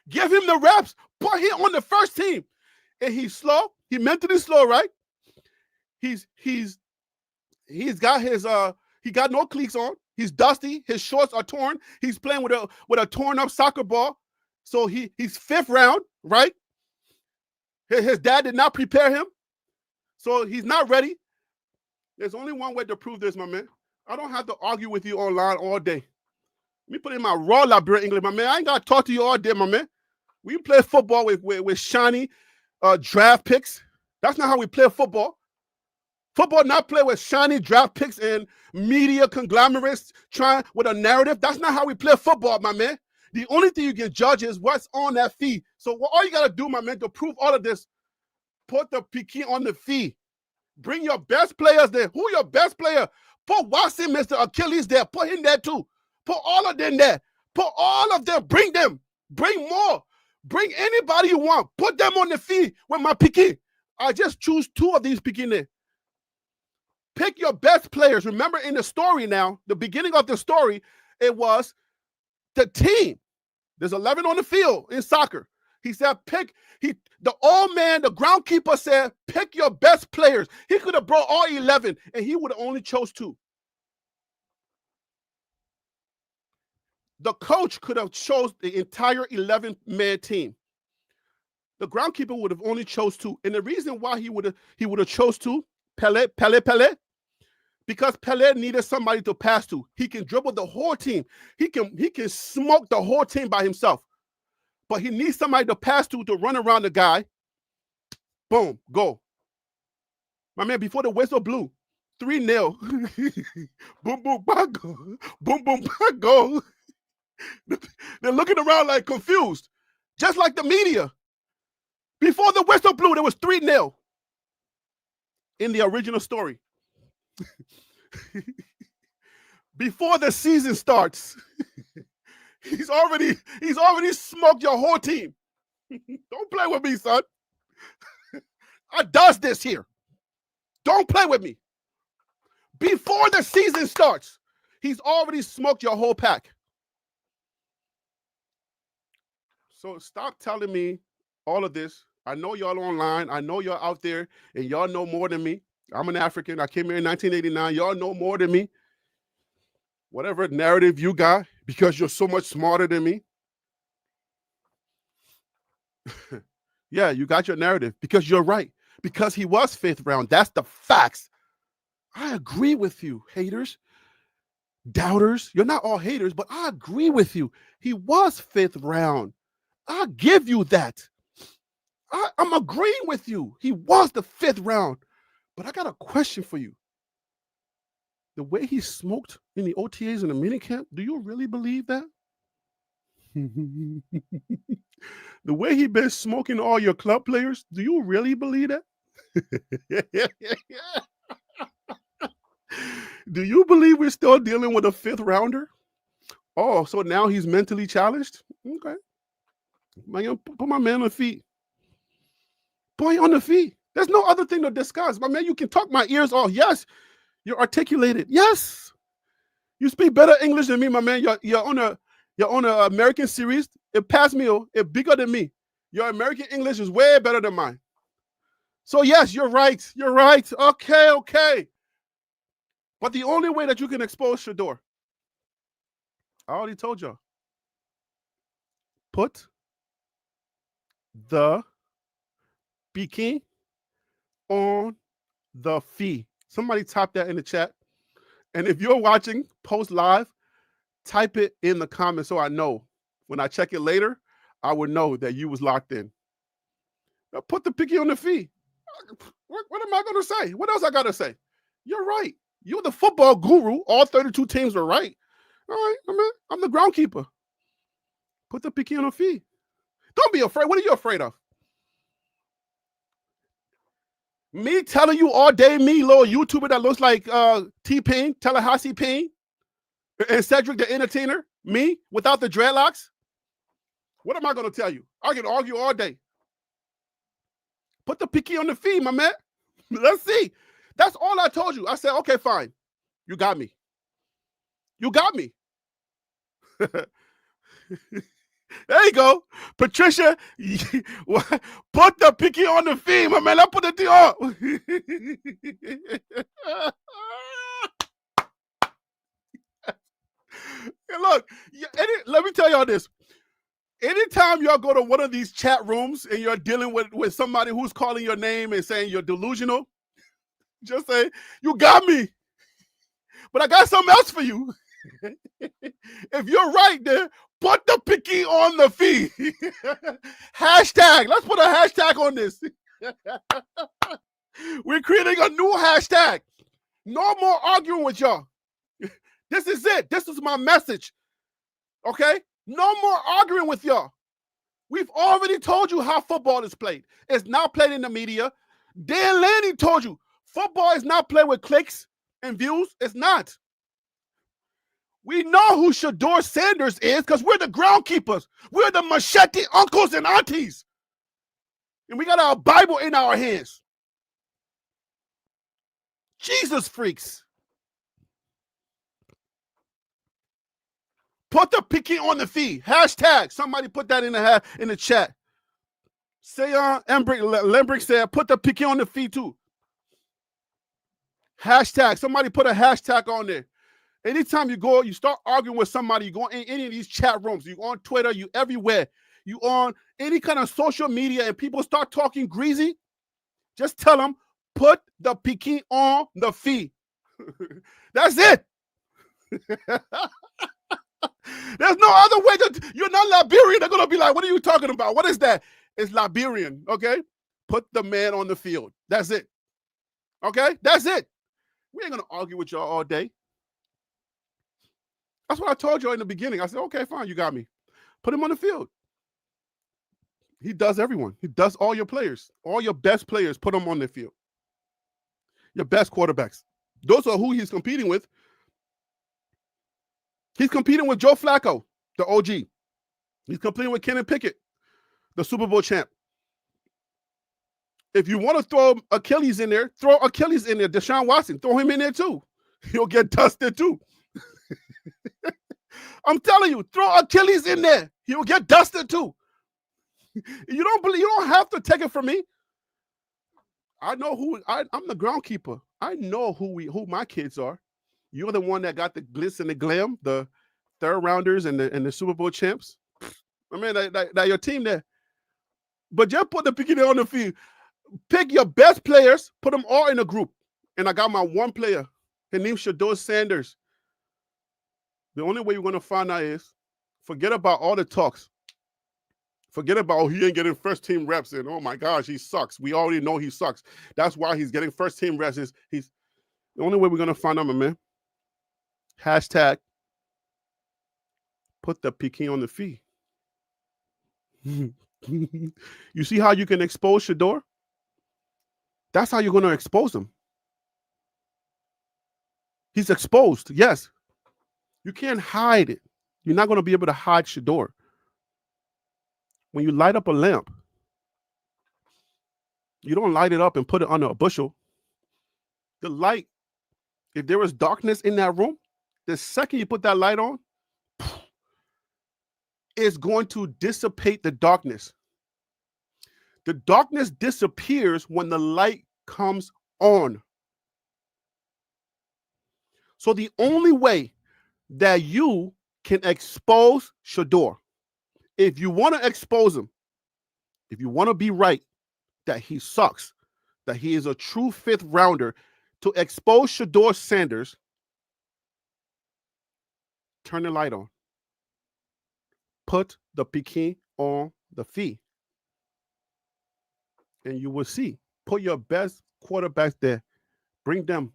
Give him the reps. Put him on the first team. And he's slow. He mentally slow, right? He's got his he got no cleats on. He's dusty. His shorts are torn. He's playing with a torn up soccer ball. So he's 5th round, right? His dad did not prepare him. So he's not ready. There's only one way to prove this, my man. I don't have to argue with you online all day. Let me put in my raw Liberian English, my man. I ain't got to talk to you all day, my man. We play football with shiny draft picks. That's not how we play football. Football not play with shiny draft picks and media conglomerates trying with a narrative. That's not how we play football, my man. The only thing you can judge is what's on that feed. So all you got to do, my man, to prove all of this, put the Peking on the feed. Bring your best players there. Who your best player? Put Watson, Mr. Achilles there. Put him there too. Put all of them there. Put all of them. Bring them. Bring more. Bring anybody you want. Put them on the feed with my Peking. I just choose 2 of these Peking there. Pick your best players. Remember in the story now, the beginning of the story, it was the team. There's 11 on the field in soccer. He said, the old man, the groundkeeper said, pick your best players. He could have brought all 11, and he would have only chose 2. The coach could have chose the entire 11-man team. The groundkeeper would have only chose 2. And the reason why he would have chose 2, Pele, because Pele needed somebody to pass to. He can dribble the whole team. He can smoke the whole team by himself. But he needs somebody to pass to run around the guy. Boom, go. My man, before the whistle blew, 3-0. Boom, boom, bang, go. Boom, boom, bang, go. They're looking around like confused, just like the media. Before the whistle blew, there was 3-0 in the original story. Before the season starts, he's already smoked your whole team. Don't play with me, son. I does this here. Don't play with me. Before the season starts, he's already smoked your whole pack. So stop telling me all of this. I know y'all online. I know y'all out there, and y'all know more than me. I'm an African. I came here in 1989. Y'all know more than me. Whatever narrative you got, because you're so much smarter than me. Yeah, you got your narrative because you're right. Because he was 5th round. That's the facts. I agree with you, haters, doubters. You're not all haters, but I agree with you. He was 5th round. I'll give you that. I'm agreeing with you. He was the 5th round. But I got a question for you. The way he smoked in the OTAs and the minicamp, do you really believe that? The way he been smoking all your club players, do you really believe that? Do you believe we're still dealing with a 5th rounder? Oh, so now he's mentally challenged? Okay. Put my man on the feet. Boy, on the feet. There's no other thing to discuss. My man, you can talk my ears off. Yes, you're articulated. Yes. You speak better English than me, my man. You're on a American series. It passed me. It's bigger than me. Your American English is way better than mine. So yes, you're right. You're right. Okay. But the only way that you can expose Shedeur, I already told y'all. Put the bikini on the fee. Somebody type that in the chat. And if you're watching post live, type it in the comments so I know. When I check it later, I would know that you was locked in. Now put the picky on the fee. What am I going to say? What else I got to say? You're right. You're the football guru. All 32 teams were right. All right, I'm the groundkeeper. Put the picky on the fee. Don't be afraid. What are you afraid of? Me telling you all day, me, little YouTuber that looks like T-Pain, Tallahassee Pain, and Cedric the Entertainer, me, without the dreadlocks? What am I going to tell you? I can argue all day. Put the picky on the fee, my man. Let's see. That's all I told you. I said, okay, fine. You got me. You got me. There you go. Patricia, put the picky on the fee, my man. I put the thing on. Look, let me tell y'all this. Anytime y'all go to one of these chat rooms and you're dealing with somebody who's calling your name and saying you're delusional, just say, you got me. But I got something else for you. If you're right there, put the picky on the fee. Hashtag. Let's put a hashtag on this. We're creating a new hashtag. No more arguing with y'all. This is it. This is my message. Okay? No more arguing with y'all. We've already told you how football is played. It's not played in the media. Dan Lanning told you football is not played with clicks and views. It's not. We know who Shedeur Sanders is because we're the groundkeepers. We're the machete uncles and aunties. And we got our Bible in our hands. Jesus freaks. Put the picky on the fee. Hashtag. Somebody put that in the chat. Lembrick said, put the picky on the fee too. Hashtag. Somebody put a hashtag on there. Anytime you go, you start arguing with somebody, you go in any of these chat rooms, you on Twitter, you everywhere, you on any kind of social media, and people start talking greasy, just tell them, put the picky on the fee. That's it. There's no other way. You're not Liberian. They're going to be like, what are you talking about? What is that? It's Liberian, okay? Put the man on the field. That's it. Okay? That's it. We ain't going to argue with y'all all day. That's what I told y'all in the beginning. I said, okay, fine, you got me. Put him on the field. He does everyone. He does all your players. All your best players, put them on the field. Your best quarterbacks. Those are who he's competing with. He's competing with Joe Flacco, the OG. He's competing with Kenny Pickett, the Super Bowl champ. If you want to throw Achilles in there, throw Achilles in there. Deshaun Watson, throw him in there too. He'll get dusted too. I'm telling you, throw Achilles in there. He'll get dusted too. You don't have to take it from me. I know I'm the groundkeeper. I know who my kids are. You're the one that got the glitz and the glam, the third rounders and the Super Bowl champs. I mean, that your team there. But just put the picky on the field. Pick your best players, put them all in a group. And I got my one player. His name's Shedeur Sanders. The only way you're going to find out is forget about all the talks. Forget about he ain't getting first team reps and oh my gosh, he sucks. We already know he sucks. That's why he's getting first team reps. He's the only way we're gonna find him, man. Hashtag put the Peking on the fee. You see how you can expose Shedeur? That's how you're gonna expose him. He's exposed, yes. You can't hide it. You're not gonna be able to hide Shedeur. When you light up a lamp, you don't light it up and put it under a bushel. The light, if there is darkness in that room, the second you put that light on, it's going to dissipate the darkness. The darkness disappears when the light comes on. So the only way that you can expose Shedeur, if you want to expose him, if you want to be right, that he sucks, that he is a true fifth rounder, to expose Shedeur Sanders, turn the light on. Put the Peking on the fee. And you will see. Put your best quarterbacks there. Bring them.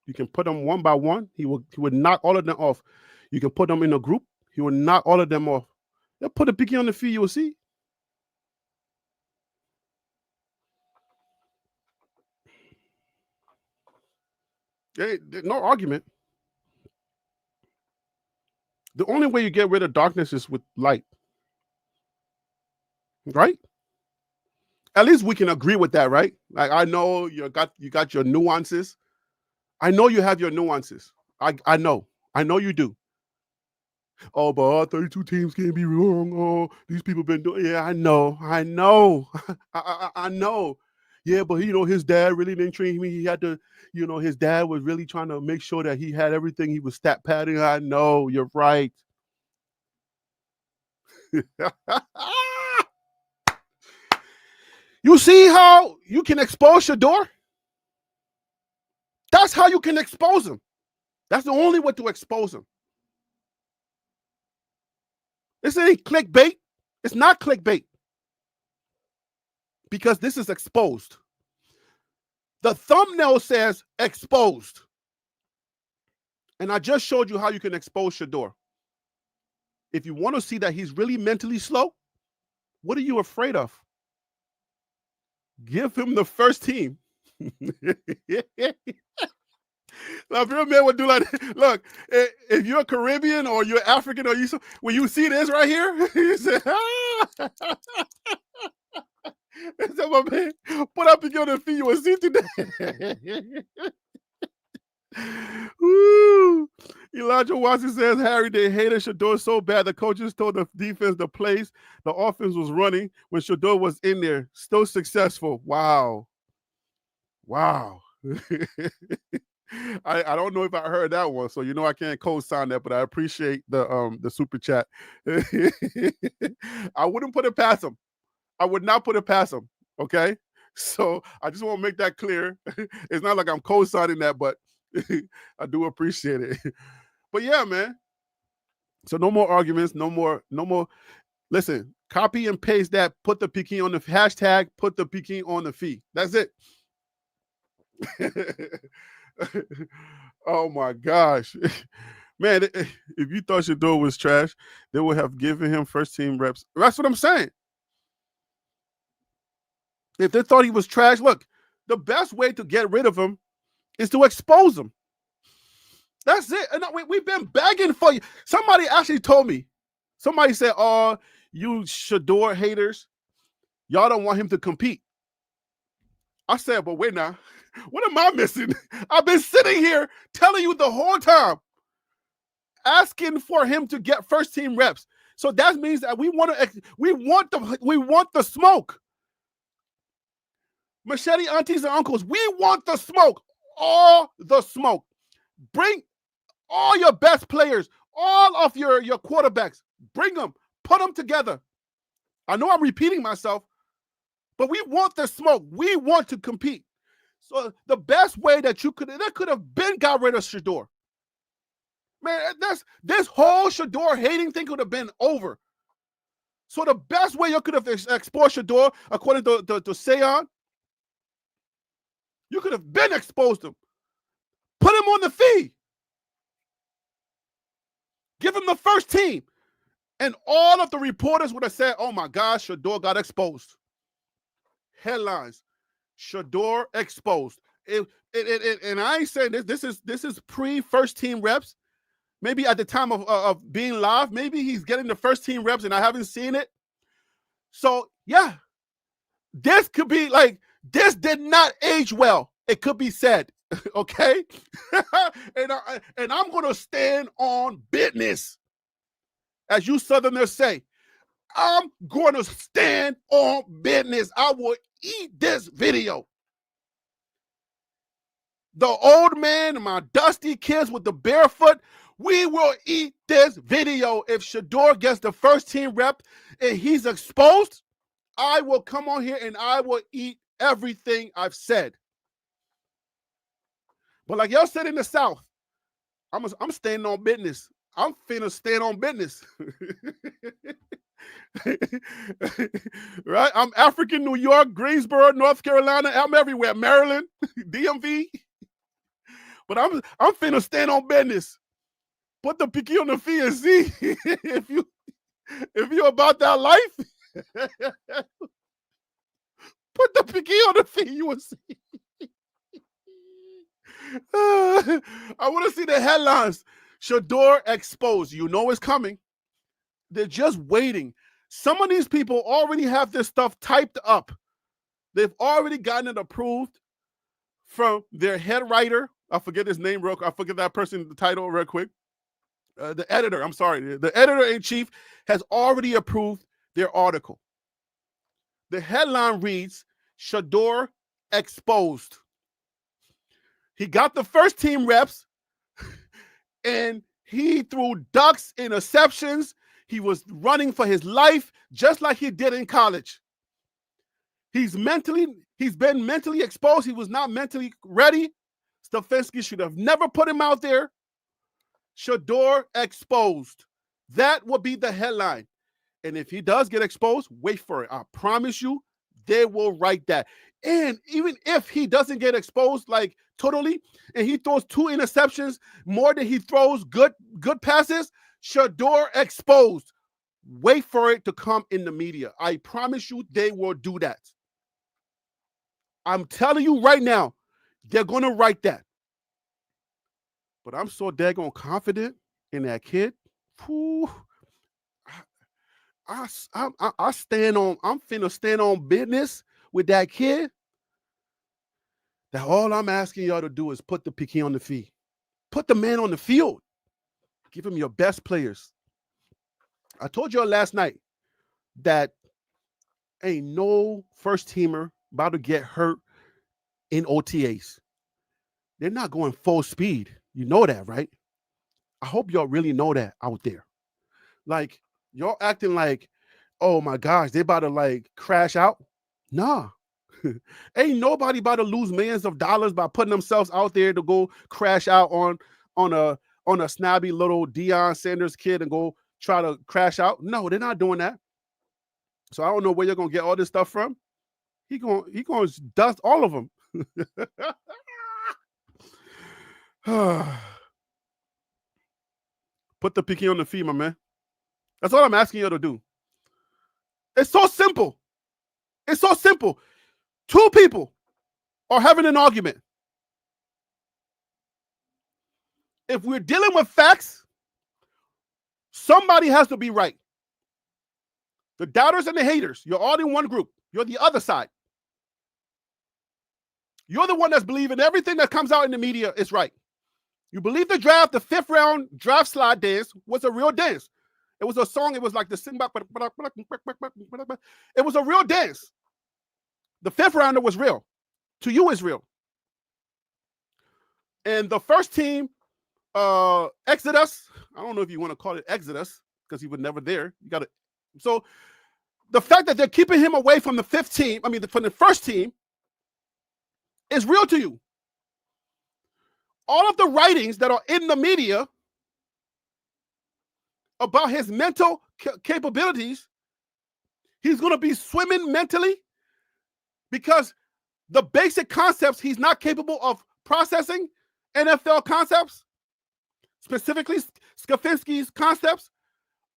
You can put them one by one. He would knock all of them off. You can put them in a group. He will knock all of them off. They'll put the Peking on the fee. You will see. There's no argument. The only way you get rid of darkness is with light. Right? At least we can agree with that, right? Like I know you got your nuances. I know you have your nuances. I know you do. Oh, but 32 teams can't be wrong. Oh, these people been doing. Yeah, I know. I know. Yeah, but his dad really didn't train me. He had to, his dad was really trying to make sure that he had everything. He was stat padding. I know. You're right. You see how you can expose Shedeur? That's how you can expose him. That's the only way to expose him. This ain't clickbait. It's not clickbait. Because this is exposed. The thumbnail says exposed. And I just showed you how you can expose Shedeur. If you want to see that he's really mentally slow, what are you afraid of? Give him the first team. Now, if real man would do like that, look, if you're Caribbean or you're African or when you see this right here, you say, my man, put up your the feet, you will see today. Woo. Elijah Watson says, Harry, they hated Shedeur so bad the coaches told the defense the plays the offense was running when Shedeur was in there. Still successful. Wow. I don't know if I heard that one, so I can't co-sign that, but I appreciate the super chat. I wouldn't put it past him. I would not put it past him. Okay, so I just want to make that clear. It's not like I'm co-signing that, but I do appreciate it. But yeah, man. So no more arguments. No more. Listen, copy and paste that. Put the Peking on the hashtag. Put the Peking on the fee. That's it. Oh my gosh, man! If you thought Shedeur was trash, they would have given him first team reps. That's what I'm saying. If they thought he was trash, look, the best way to get rid of him is to expose him. That's it. And we've been begging for you. Somebody actually told me. Somebody said, "Oh, you Shedeur haters, y'all don't want him to compete." I said, "But wait now. What am I missing? I've been sitting here telling you the whole time, asking for him to get first team reps. So that means that we want the smoke. Machete aunties and uncles, we want the smoke, all the smoke. Bring all your best players, all of your quarterbacks. Bring them, put them together. I know I'm repeating myself, but we want the smoke. We want to compete. So the best way that could have been got rid of Shedeur. Man, this whole Shedeur hating thing could have been over. So the best way you could have exposed Shedeur, according to Sean, you could have been exposed him. Put him on the feed. Give him the first team. And all of the reporters would have said, oh my gosh, Shedeur got exposed. Headlines. Shedeur exposed. And I ain't saying this is pre-first team reps. Maybe at the time of being live, maybe he's getting the first team reps and I haven't seen it. So, yeah, this could be like, this did not age well. It could be said, okay? and I'm going to stand on business. As you Southerners say, I'm going to stand on business. I will eat this video. The old man and my dusty kids with the barefoot, we will eat this video. If Shedeur gets the first team rep and he's exposed, I will come on here and I will eat everything I've said. But like y'all said in the South, I'm standing on business. I'm finna stand on business. Right? I'm African, New York, Greensboro, North Carolina. I'm everywhere. Maryland, DMV. But I'm finna stand on business. Put the picky on the feet and see if you're about that life. Put the picky on the feet, you will see. I want to see the headlines. Shedeur exposed. You know it's coming. They're just waiting. Some of these people already have this stuff typed up. They've already gotten it approved from their head writer. I forget his name real quick. I forget that person, the title real quick. The editor, I'm sorry. The editor-in-chief has already approved their article. The headline reads, Shedeur exposed. He got the first team reps and he threw ducks, interceptions. He was running for his life just like he did in college. He's been mentally exposed. He was not mentally ready. Stefanski should have never put him out there. Shedeur exposed. That will be the headline. And if he does get exposed, wait for it. I promise you, they will write that. And even if he doesn't get exposed like totally, and he throws 2 interceptions more than he throws good passes, Shedeur exposed. Wait for it to come in the media. I promise you, they will do that. I'm telling you right now, they're going to write that. But I'm so daggone confident in that kid. Whew, I'm finna stand on business with that kid. That all I'm asking y'all to do is put the picky on the field. Put the man on the field. Give him your best players. I told y'all last night that ain't no first teamer about to get hurt in OTAs. They're not going full speed. You know that, right? I hope y'all really know that out there. Like, y'all acting like, oh my gosh, they about to like crash out. Nah. Ain't nobody about to lose millions of dollars by putting themselves out there to go crash out on a snobby little Deion Sanders kid and go try to crash out. No, they're not doing that. So I don't know where you're gonna get all this stuff from. He gonna dust all of them. Put the picky on the feet, my man. That's all I'm asking you to do. It's so simple. It's so simple. 2 people are having an argument. If we're dealing with facts, somebody has to be right. The doubters and the haters, you're all in one group. You're the other side. You're the one that's believing everything that comes out in the media is right. You believe the 5th round draft slide dance was a real dance. It was a song. It was like the sing back. It was a real dance. The 5th rounder was real. To you, is real. And the first team, Exodus. I don't know if you want to call it Exodus because he was never there. You got to. So the fact that they're keeping him away from the 5th team, from the first team, is real to you. All of the writings that are in the media about his mental capabilities He's going to be swimming mentally because the basic concepts he's not capable of processing, NFL concepts, specifically Skafinski's concepts,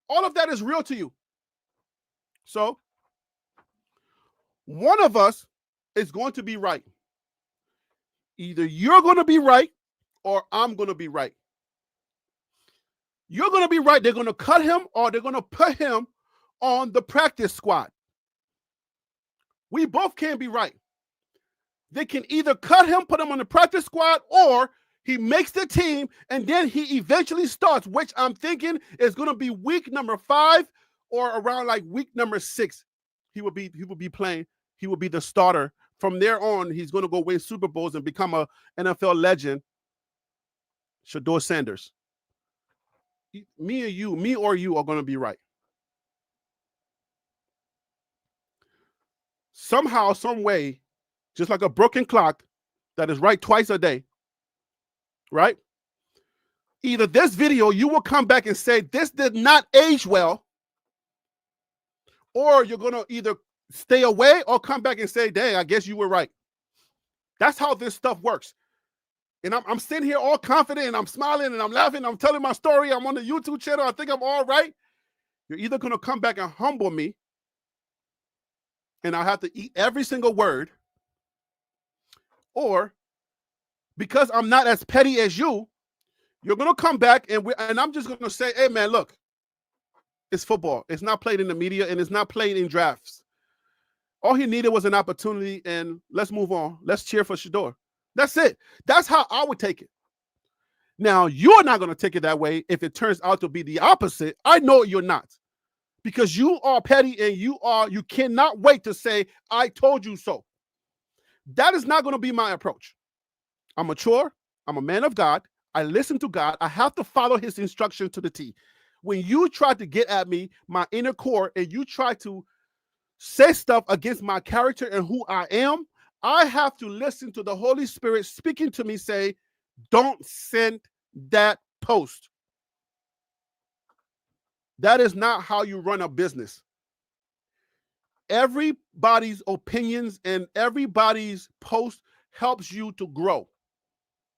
all of that is real to you. So one of us is going to be right. Either you're going to be right or I'm going to be right. You're going to be right. They're going to cut him or they're going to put him on the practice squad. We both can't be right. They can either cut him, put him on the practice squad, or he makes the team and then he eventually starts, which I'm thinking is going to be week number 5 or around like week number 6. He will be playing. He will be the starter. From there on, he's going to go win Super Bowls and become a NFL legend. Shedeur Sanders. Me or you are going to be right. Somehow, some way, just like a broken clock that is right twice a day, right? Either this video, you will come back and say, this did not age well, or you're going to either stay away or come back and say, dang, I guess you were right. That's how this stuff works. And I'm sitting here all confident and I'm smiling and I'm laughing. I'm telling my story. I'm on the YouTube channel. I think I'm all right. You're either going to come back and humble me and I have to eat every single word, or because I'm not as petty as you, you're going to come back and I'm just going to say, hey, man, look, it's football. It's not played in the media and it's not played in drafts. All he needed was an opportunity, and let's move on. Let's cheer for Shedeur. That's it. That's how I would take it. Now, you're not going to take it that way if it turns out to be the opposite. I know you're not, because you are petty and you cannot wait to say, I told you so. That is not going to be my approach. I'm mature. I'm a man of God. I listen to God. I have to follow his instructions to the T. When you try to get at me, my inner core, and you try to say stuff against my character and who I am, I have to listen to the Holy Spirit speaking to me, say, don't send that post. That is not how you run a business. Everybody's opinions and everybody's post helps you to grow,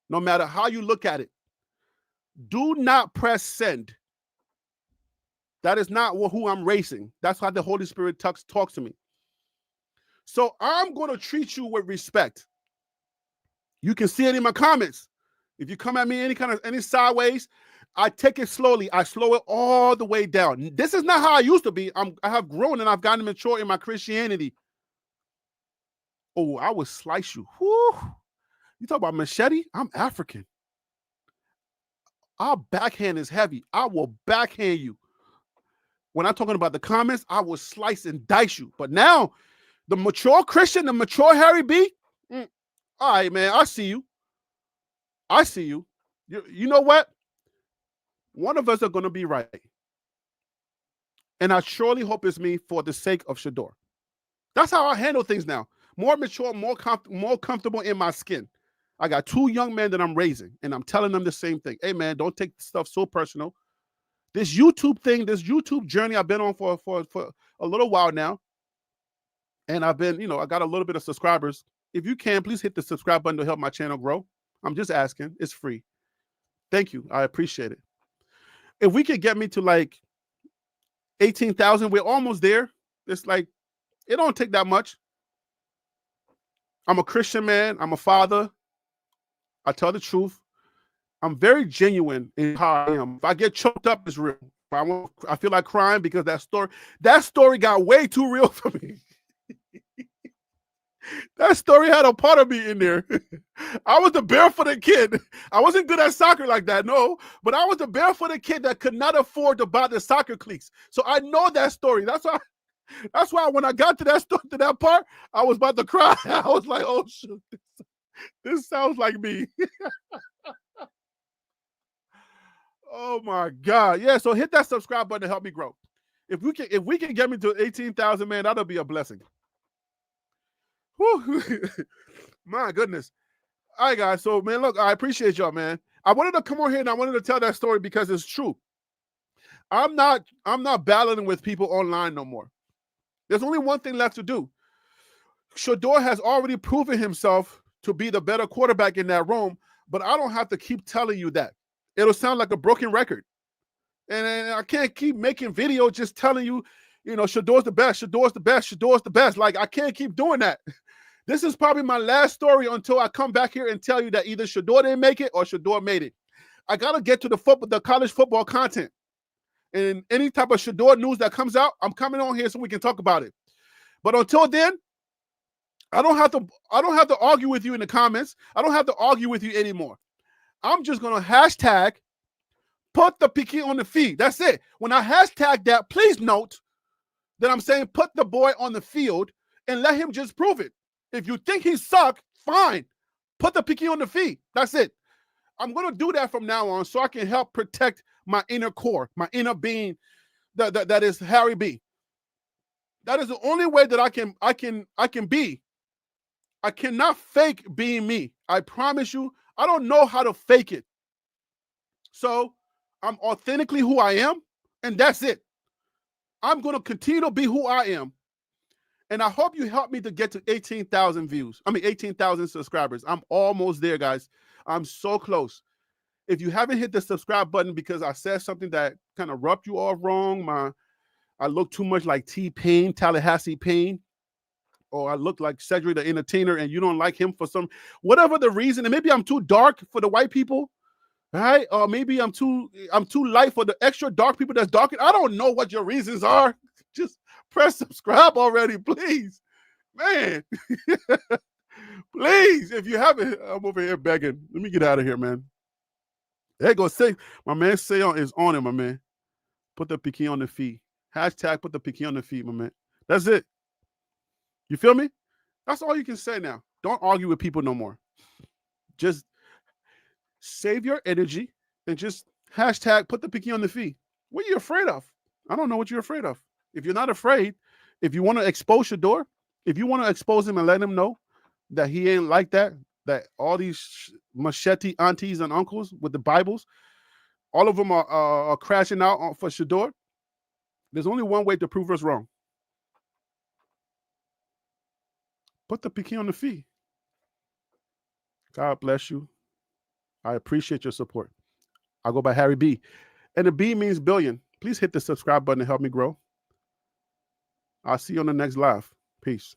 no matter how you look at it. Do not press send. That is not who I'm racing. That's how the Holy Spirit talks to me. So I'm going to treat you with respect. You can see it in my comments. If you come at me any sideways, I take it slowly. I slow it all the way down. This is not how I used to be. I have grown and I've gotten mature in my Christianity. Oh, I will slice you. Whew. You talk about machete? I'm African. Our backhand is heavy. I will backhand you. When I'm talking about the comments, I will slice and dice you. But now, the mature Christian, the mature Harry B, all right, man, I see you. I see you. You know what? One of us are going to be right. And I surely hope it's me for the sake of Shedeur. That's how I handle things now. More mature, more comfortable in my skin. I got 2 young men that I'm raising, and I'm telling them the same thing. Hey, man, don't take stuff so personal. This YouTube thing, this YouTube journey I've been on for a little while now. And I've been, I got a little bit of subscribers. If you can, please hit the subscribe button to help my channel grow. I'm just asking. It's free. Thank you. I appreciate it. If we could get me to like 18,000, we're almost there. It's like, it don't take that much. I'm a Christian man. I'm a father. I tell the truth. I'm very genuine in how I am. If I get choked up, it's real. I feel like crying because that story got way too real for me. That story had a part of me in there. I was the barefooted kid. I wasn't good at soccer like that, no. But I was the barefooted kid that could not afford to buy the soccer cleats. So I know that story. That's why when I got to that part, I was about to cry. I was like, oh, shoot. This sounds like me. Oh my God. Yeah, so hit that subscribe button to help me grow. If we can get me to 18,000, man, that'll be a blessing. Whew. My goodness. All right, guys. So, man, look, I appreciate y'all, man. I wanted to come on here and I wanted to tell that story because it's true. I'm not battling with people online no more. There's only one thing left to do. Shedeur has already proven himself to be the better quarterback in that room, but I don't have to keep telling you that. It'll sound like a broken record. And I can't keep making videos just telling you, Shedeur's the best, Shedeur's the best, Shedeur's the best. Like, I can't keep doing that. This is probably my last story until I come back here and tell you that either Shedeur didn't make it or Shedeur made it. I got to get to the college football content. And any type of Shedeur news that comes out, I'm coming on here so we can talk about it. But until then, I don't have to argue with you in the comments. I don't have to argue with you anymore. I'm just going to hashtag put the piqué on the feed. That's it. When I hashtag that, please note that I'm saying put the boy on the field and let him just prove it. If you think he sucked, fine. Put the piqué on the feed. That's it. I'm going to do that from now on so I can help protect my inner core, my inner being that is Harry B. That is the only way that I can be. I cannot fake being me. I promise you, I don't know how to fake it. So I'm authentically who I am, and that's it. I'm going to continue to be who I am. And I hope you help me to get to 18,000 views. 18,000 subscribers. I'm almost there, guys. I'm so close. If you haven't hit the subscribe button because I said something that kind of rubbed you off wrong, I look too much like T-Pain, Tallahassee Pain, or I look like Cedric the Entertainer and you don't like him for whatever the reason, and maybe I'm too dark for the white people, right? Or maybe I'm too light for the extra dark people that's dark. I don't know what your reasons are. Just press subscribe already, please. Man. Please, if you haven't, I'm over here begging. Let me get out of here, man. There you go. My man Seon is on it, my man. Put the piqué on the feed. Hashtag put the piqué on the feed, my man. That's it. You feel me? That's all you can say now. Don't argue with people no more. Just save your energy and just hashtag put the piqué on the feed. What are you afraid of? I don't know what you're afraid of. If you're not afraid, if you want to expose Shedeur, if you want to expose him and let him know that he ain't like that all these machete aunties and uncles with the Bibles, all of them are crashing out for Shedeur, there's only one way to prove us wrong. Put the piqué on the feed. God bless you. I appreciate your support. I go by Harry B. And the B means billion. Please hit the subscribe button to help me grow. I'll see you on the next live. Peace.